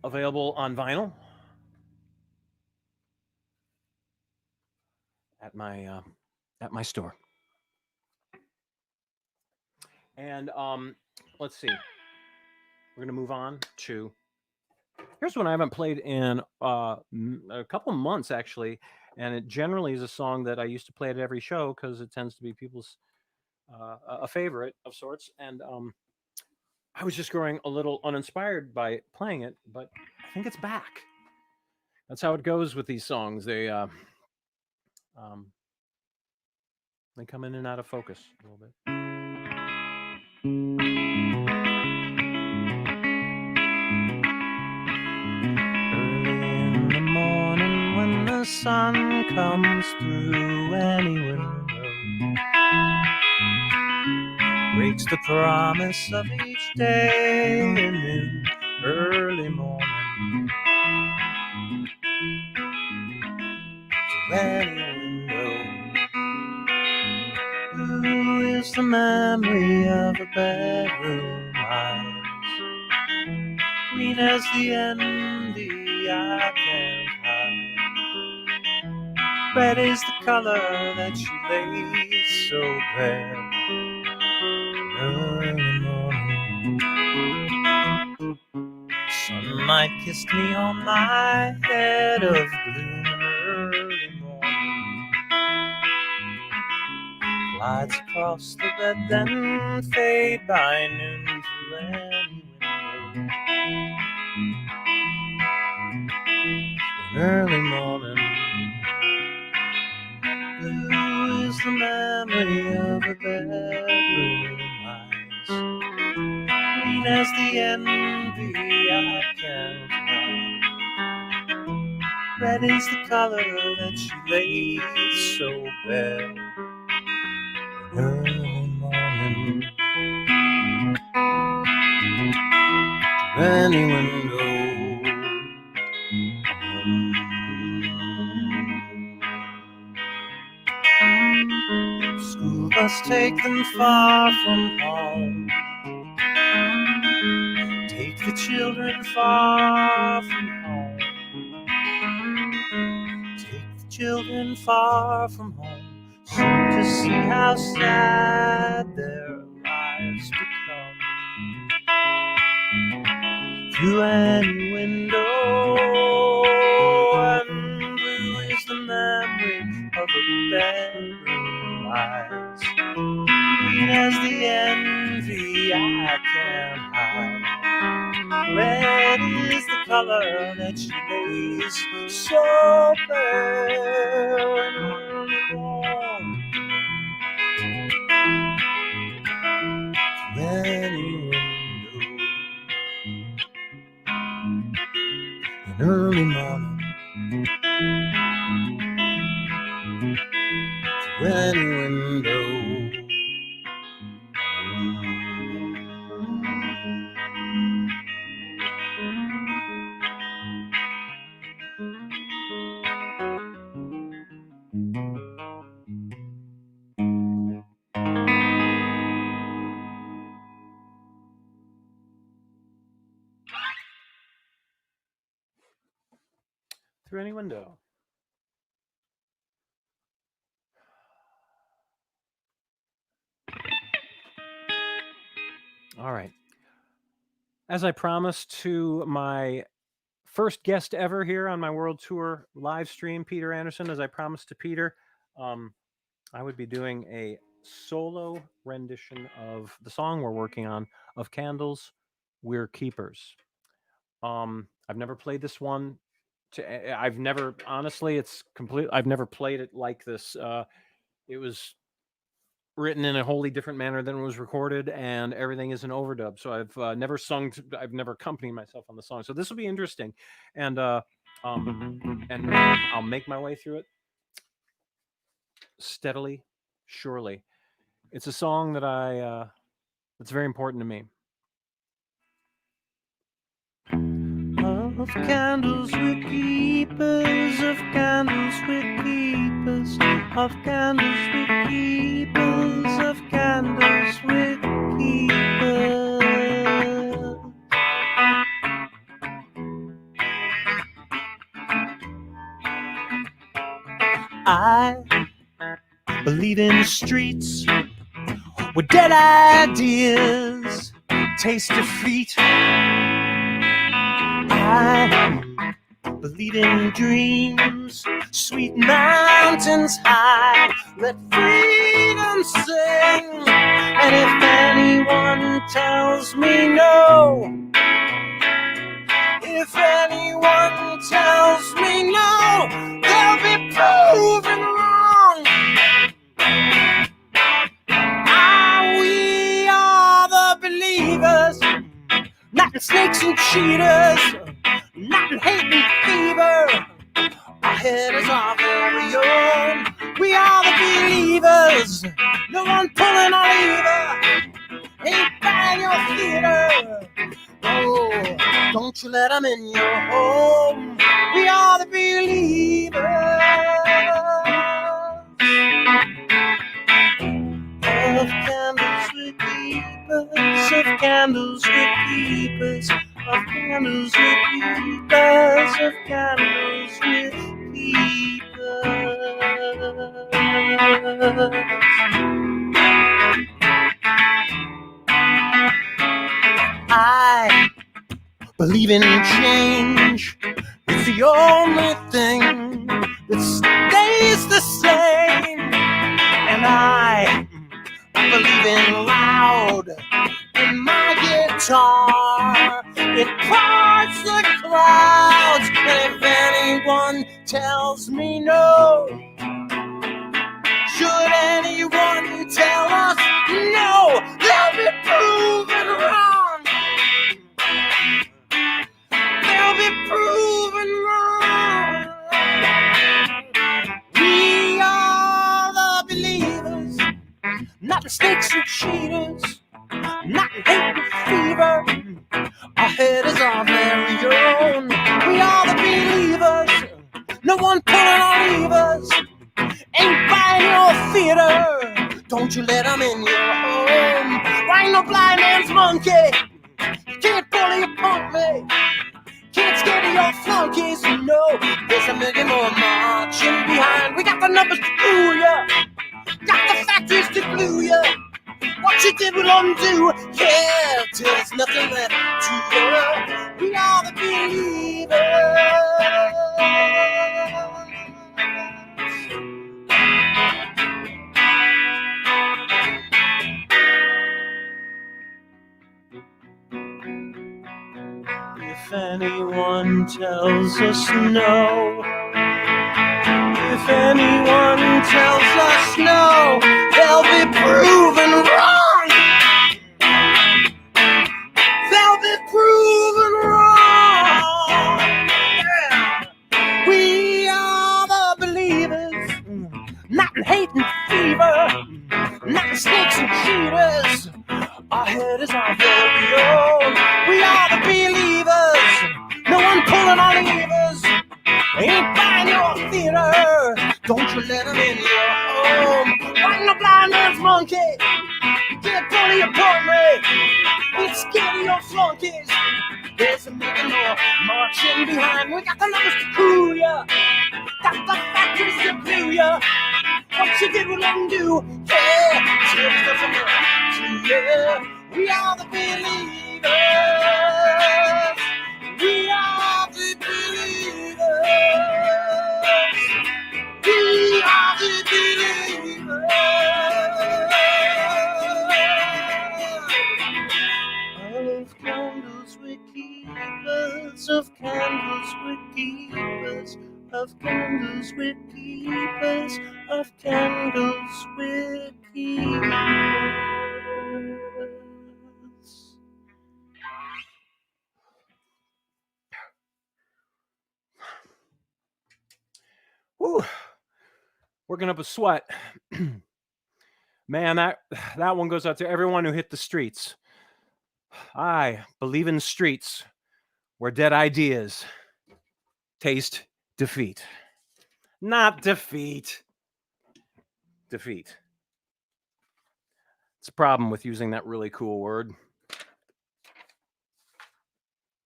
Speaker 1: available on vinyl at my store. And let's see. We're gonna move on to here's one I haven't played in a couple months actually, and it generally is a song that I used to play at every show because it tends to be people's a favorite of sorts. And I was just growing a little uninspired by playing it, but I think it's back. That's how it goes with these songs. They come in and out of focus a little bit. The sun comes through any window, breaks the promise of each day in early morning. To any window, who is the memory of a bedroom eyes, green as the envy I can't hide. Red is the color that she lays so bare early morning. Sunlight kissed me on my head of gloom early morning. Glides across the bed, then fade by noon through any window. Early morning. Blue is the memory of a bedroom eyes, green as the envy I can't hide. Red is the color that she lays so bare early morning. To any window. School bus take them far from home. Take the children far from home. Take the children far from home, so to see how sad their lives become. Through any window, and blue is the memory of a bedroom eyes, green as the envy I can't hide. Red is the color that she lays so bare and warm. Any window, an early morning. To any window. Through any window. All right. As I promised to my first guest ever here on my world tour live stream, Peter Anderson, as I promised to Peter, I would be doing a solo rendition of the song we're working on, of Candles, We're Keepers. I've never played this one. I've never, honestly, I've never played it like this. It was written in a wholly different manner than it was recorded, and everything is an overdub. So I've never I've never accompanied myself on the song. So this will be interesting, and I'll make my way through it steadily, surely. It's a song that that's very important to me. Of candles we're keepers, of candles we're keepers, of candles we're keepers, of candles we're keepers.
Speaker 3: I believe in streets where dead ideas taste defeat. I believe in dreams, sweet mountains high, let freedom sing. And if anyone tells me no, if anyone tells me no, they'll be proven wrong. We are the believers, not in snakes and cheaters, not in hate and fever. Our head is our very own. We are the believers, no one pulling our lever. Ain't buying your theater. Oh, don't you let them in your home. We are the believers. Of candles with keepers, of candles with keepers, of candles with keepers, of candles with keepers. I believe in change. It's the only thing that stays the same. And I believe in loud in my guitar. It parts the clouds. And if anyone tells me no, should anyone tell us no, they'll be proven wrong. They'll be proven wrong. We are the believers, not the snakes and cheaters, not in hate and fever. Our head is our very own. We are the believers, no one pulling our levers. Ain't buying your theater. Don't you let them in your home. I ain't no blind man's monkey. You can't bully or punk me. Can't scare your flunkies. No, there's a million more marching behind. We got the numbers to fool ya, got the factories to glue ya. What you did will undo. Yeah, till there's nothing left to do. We are the believers. If anyone tells us no, if anyone tells us no, they'll be proven wrong. They'll be proven wrong. Yeah. We are the believers, not in hate and fever, not in snakes and cheaters. Our head is our very own. We are the believers, no one pulling our levers. Ain't buying your theater. Don't you let them in your home. Like no blind man's monkey. You can't bully or punk me. We're scared of your flunkies. There's a million more marching behind. We got the numbers to cool ya, got the factories to glue ya. What you did will undo. Yeah, tears doesn't work to you. We are the believers. We are the believers. We are the believers. Of candles with keepers, of candles with keepers, of candles with keepers, of candles with keepers.
Speaker 1: Whew. Working up a sweat. Man, that one goes out to everyone who hit the streets. I believe in streets where dead ideas taste defeat. Not defeat. Defeat. It's a problem with using that really cool word.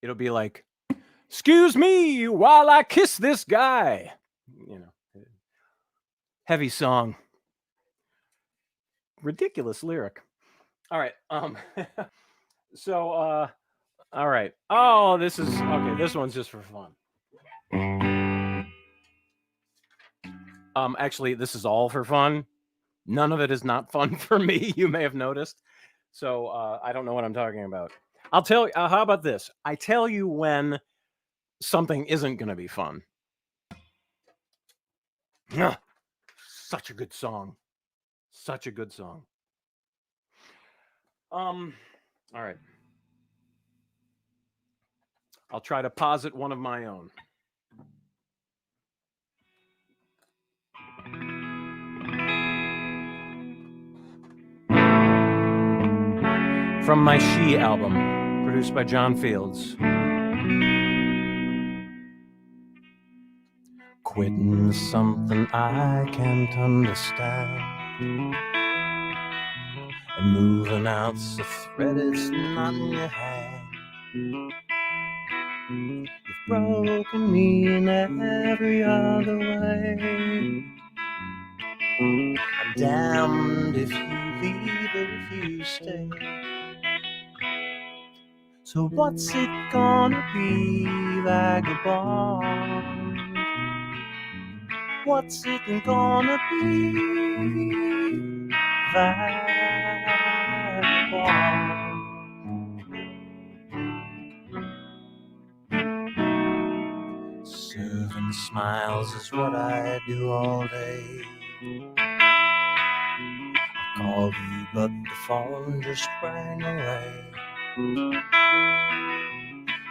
Speaker 1: It'll be like, excuse me while I kiss this guy. You know, Heavy song. Ridiculous lyric. All right. So all right. Oh, this is okay. This one's just for fun. Actually, this is all for fun. None of it is not fun for me. You may have noticed. So I don't know what I'm talking about. I'll tell you. How about this? I tell you when something isn't going to be fun. Such a good song. Such a good song. All right. I'll try to posit one of my own. From my She album, produced by John Fields. Quitting something I can't understand, and moving out's a thread, it's not in your hand. You've broken me in every other way. I'm damned if you leave or if you stay. So what's it gonna be, vagabond? What's it gonna be, vagabond? Serving smiles is what I do all day. I called you, but the phone just rang away.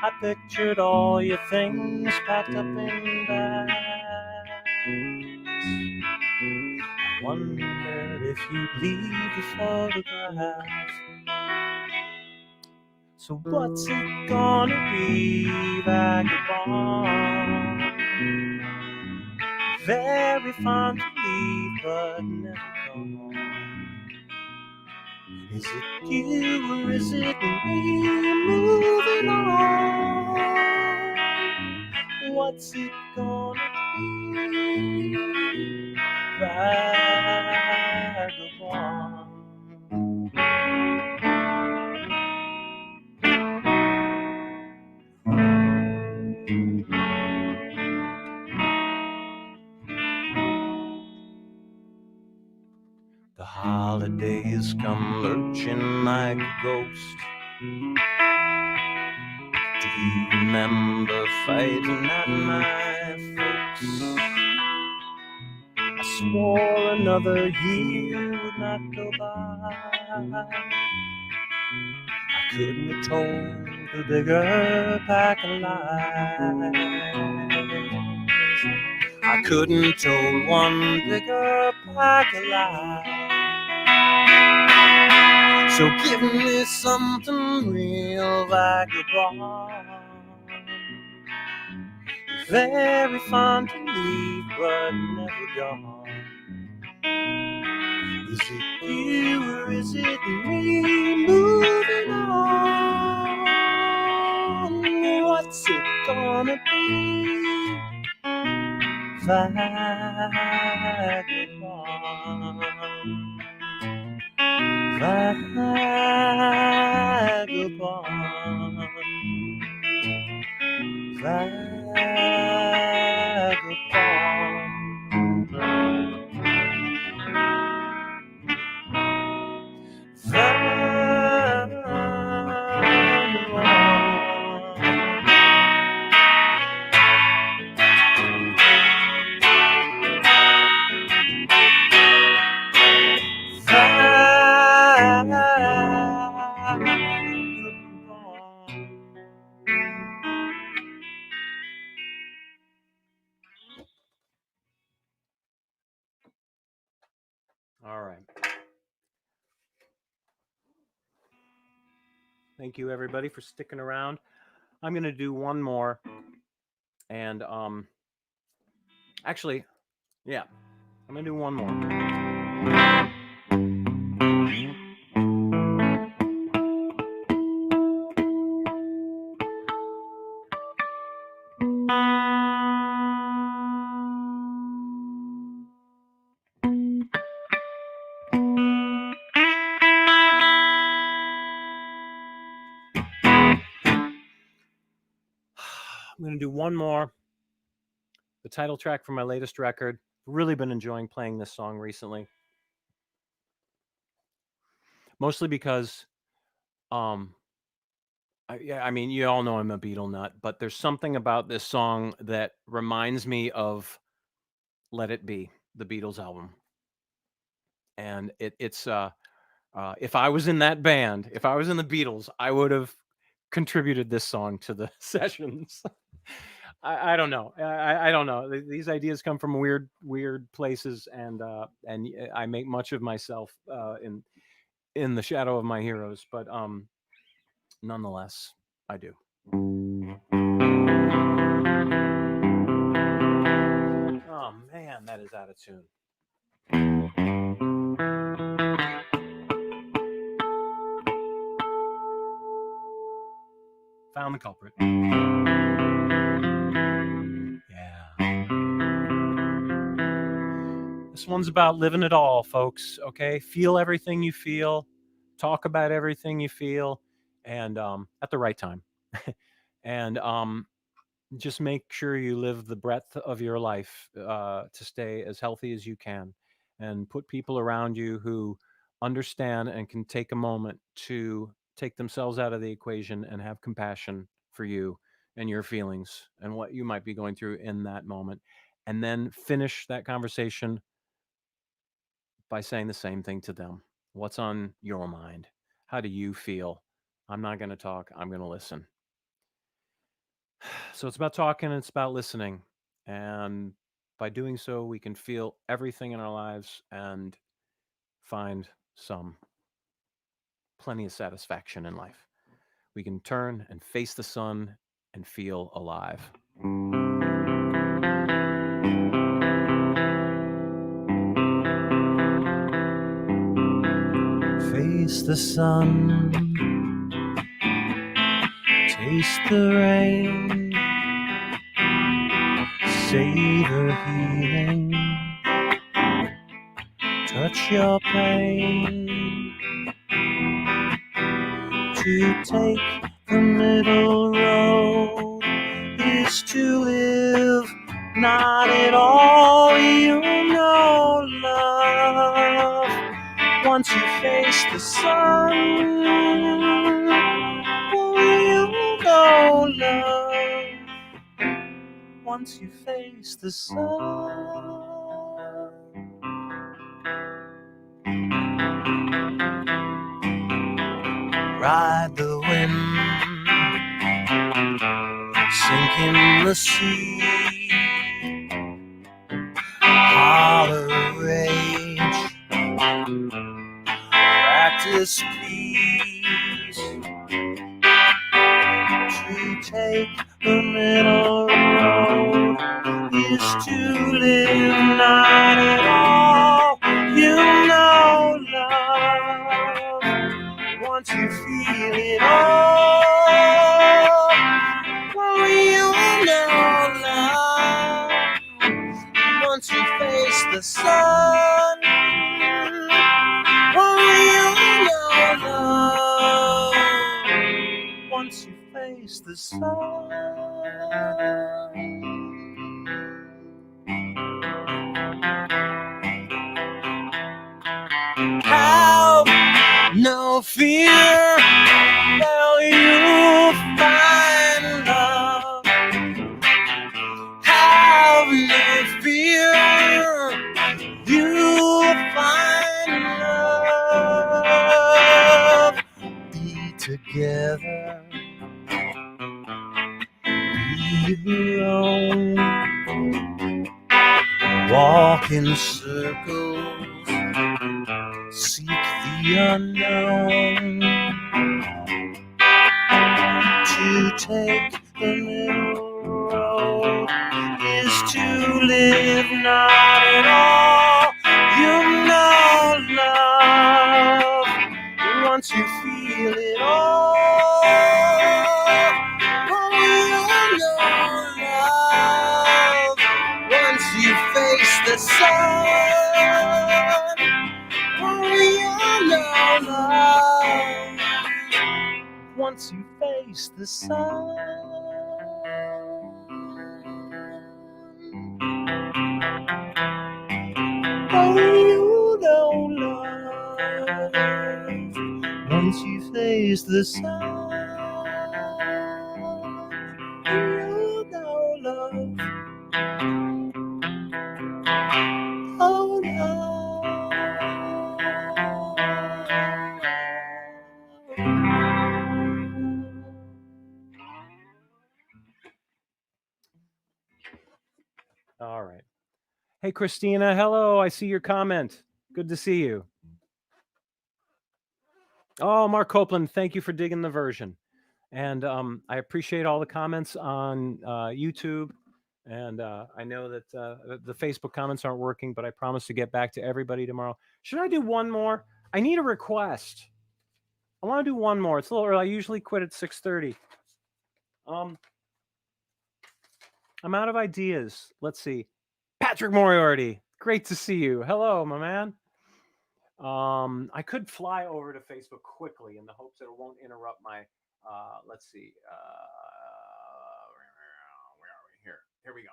Speaker 1: I pictured all your things packed up in bags. I wondered if you'd leave the photograph. So what's it gonna be, vagabond? Very fun to leave, but never gone. Is it you or is it me moving on? What's it gonna be, vagabond? The holidays come lurching like a ghost. Do you remember fighting at my folks? I swore another year would not go by. I couldn't have told a bigger pack of lies. I couldn't have told one bigger pack of lies. So give me something real, vagabond. Very fun to leave, but never gone. Is it you or is it me moving on? What's it gonna be, vagabond? Vagabond, all right. Thank you, everybody, for sticking around. I'm going to do one more. And actually, yeah, I'm going to do one more. I'm going to do one more. The title track from my latest record. Really been enjoying playing this song recently. Mostly because, I mean, you all know I'm a Beatle nut, but there's something about this song that reminds me of Let It Be, the Beatles album. And it's if I was in that band, if I was in the Beatles, I would have contributed this song to the sessions. I don't know. I don't know. These ideas come from weird places, and I make much of myself in the shadow of my heroes. But nonetheless, I do. Oh man, that is out of tune. Found the culprit. Yeah. This one's about living it all, folks. Okay, feel everything you feel, talk about everything you feel, and at the right time, and just make sure you live the breadth of your life to stay as healthy as you can, and put people around you who understand and can take a moment to take themselves out of the equation and have compassion for you and your feelings and what you might be going through in that moment, and then finish that conversation by saying the same thing to them. What's on your mind? How do you feel? I'm not going to talk, I'm going to listen. So it's about talking, it's about listening. And by doing so, we can feel everything in our lives and find plenty of satisfaction in life. We can turn and face the sun and feel alive. Face the sun, taste the rain, savor healing, touch your pain. To take the middle road is to live not at all. You know love once you face the sun. You know love once you face the sun. Ride the wind, sink in the sea, holler rage, practice peace. To take the middle road is to live not at all. You know love once you feel it all. Well, you know love once you face the sun. Oh, you know love once you face the sun. Have no fear, now you find love. Have no fear, you find love. Be together, be your own. Walk in circles, seek the unknown. To take the middle road is to live not at all. You know love once you feel it all. Oh, you know love once you face the sun. Oh, you know love once you face the sun.
Speaker 3: raise the sun. You know love. Oh no.
Speaker 1: All right. Hey, Christina. Hello. I see your comment. Good to see you. Oh, Mark Copeland, thank you for digging the version. And I appreciate all the comments on YouTube. And I know that the Facebook comments aren't working, but I promise to get back to everybody tomorrow. Should I do one more? I need a request. I want to do one more. It's a little early. I usually quit at 6:30. I'm out of ideas. Let's see. Patrick Moriarty, great to see you. Hello, my man. I could fly over to Facebook quickly in the hopes that it won't interrupt my. Let's see. Where are we? Here we go.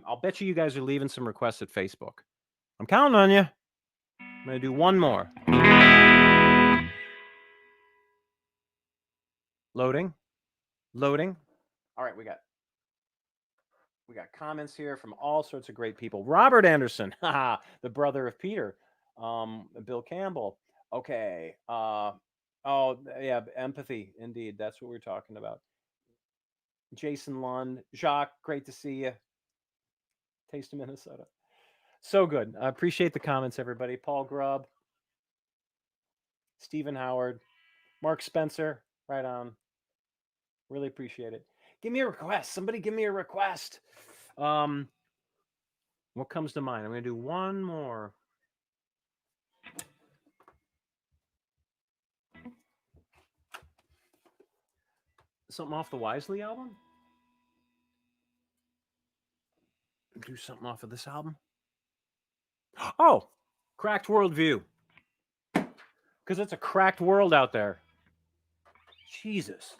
Speaker 1: I'll bet you guys are leaving some requests at Facebook. I'm counting on you. I'm gonna do one more. Loading. All right, we got comments here from all sorts of great people. Robert Anderson, the brother of Peter. Bill Campbell. Okay. Oh yeah, empathy. Indeed, that's what we're talking about. Jason Lund, Jacques, great to see you. Taste of Minnesota. So good. I appreciate the comments, everybody. Paul Grubb, Stephen Howard, Mark Spencer, right on. Really appreciate it. Give me a request. Somebody give me a request. What comes to mind? I'm going to do one more. Something off the Wisely album? Do something off of this album? Oh, Cracked Worldview. Because it's a cracked world out there. Jesus.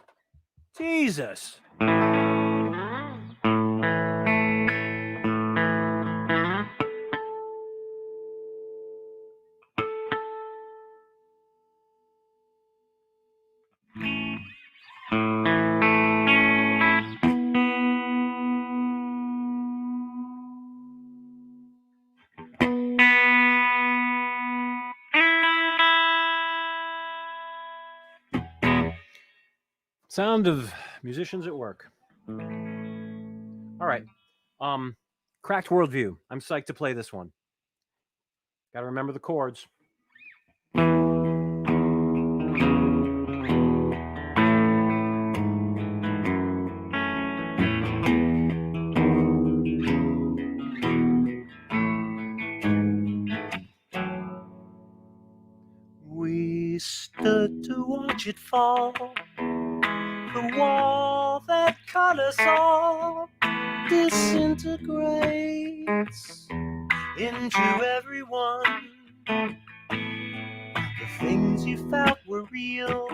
Speaker 1: Sound of musicians at work. All right. Cracked Worldview. I'm psyched to play this one. Got to remember the chords.
Speaker 3: We stood to watch it fall. The wall that cut us off disintegrates into everyone. The things you felt were real,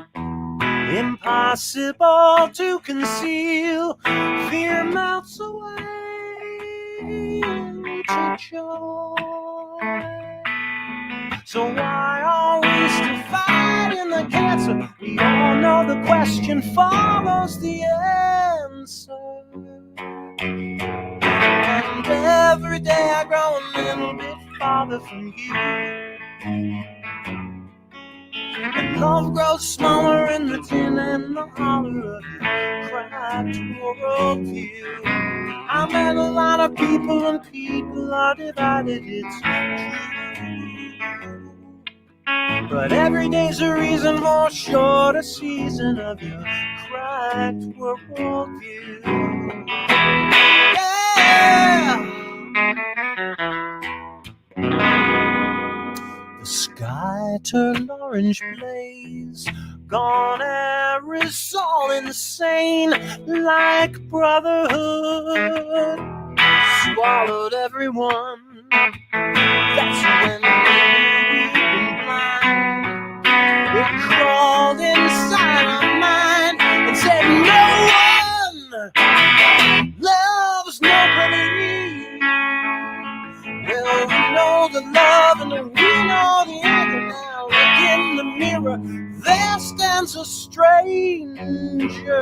Speaker 3: impossible to conceal. Fear melts away into joy. So why are we still fighting the cancer? We all know the question follows the answer. And every day I grow a little bit farther from you. And love grows smaller in the tin and the holler of your cracked worldview. I met a lot of people and people are divided, it's true. But every day's a reason for a shorter season of your cracked worldview. Yeah! The sky turned orange blaze, gone aerosol insane, like brotherhood swallowed everyone. That's when we've been blind. It crawled inside our mind and said no one loves nobody. Well, we know the love and we know the anger now. Look in the mirror, there's was a stranger.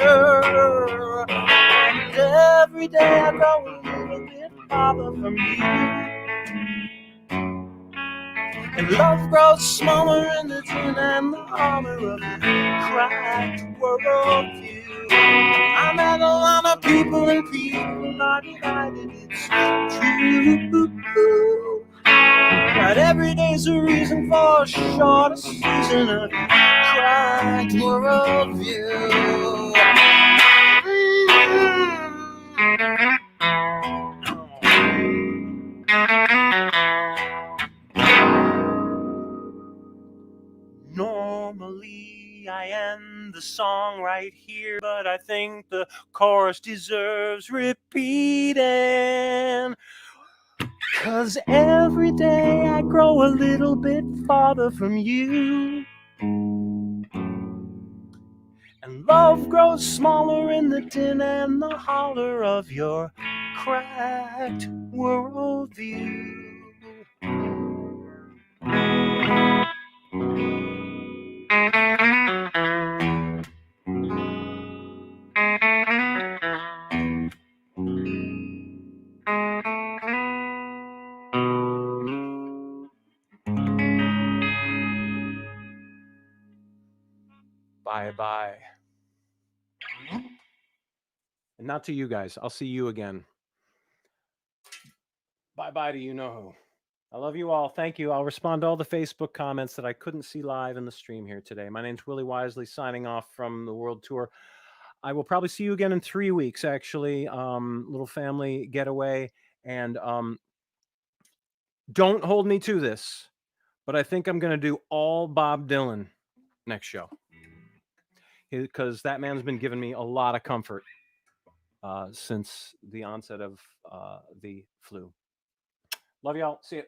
Speaker 3: And every day I go a little bit farther from you. And love grows smaller in the tin and the armor of the cracked worldview. I met a lot of people and people are divided, it's true. But every day's a reason for a shorter season of cracked worldview. Normally I end the song right here, but I think the chorus deserves repeating. 'Cause every day I grow a little bit farther from you. And love grows smaller in the din and the holler of your cracked worldview. Bye-bye.
Speaker 1: And not to you guys. I'll see you again. Bye-bye to you know who. I love you all. Thank you. I'll respond to all the Facebook comments that I couldn't see live in the stream here today. My name's Willie Wisely, signing off from the World Tour. I will probably see you again in 3 weeks, actually. Little family getaway. And don't hold me to this, but I think I'm going to do all Bob Dylan next show. Because that man's been giving me a lot of comfort since the onset of the flu. Love y'all. See you.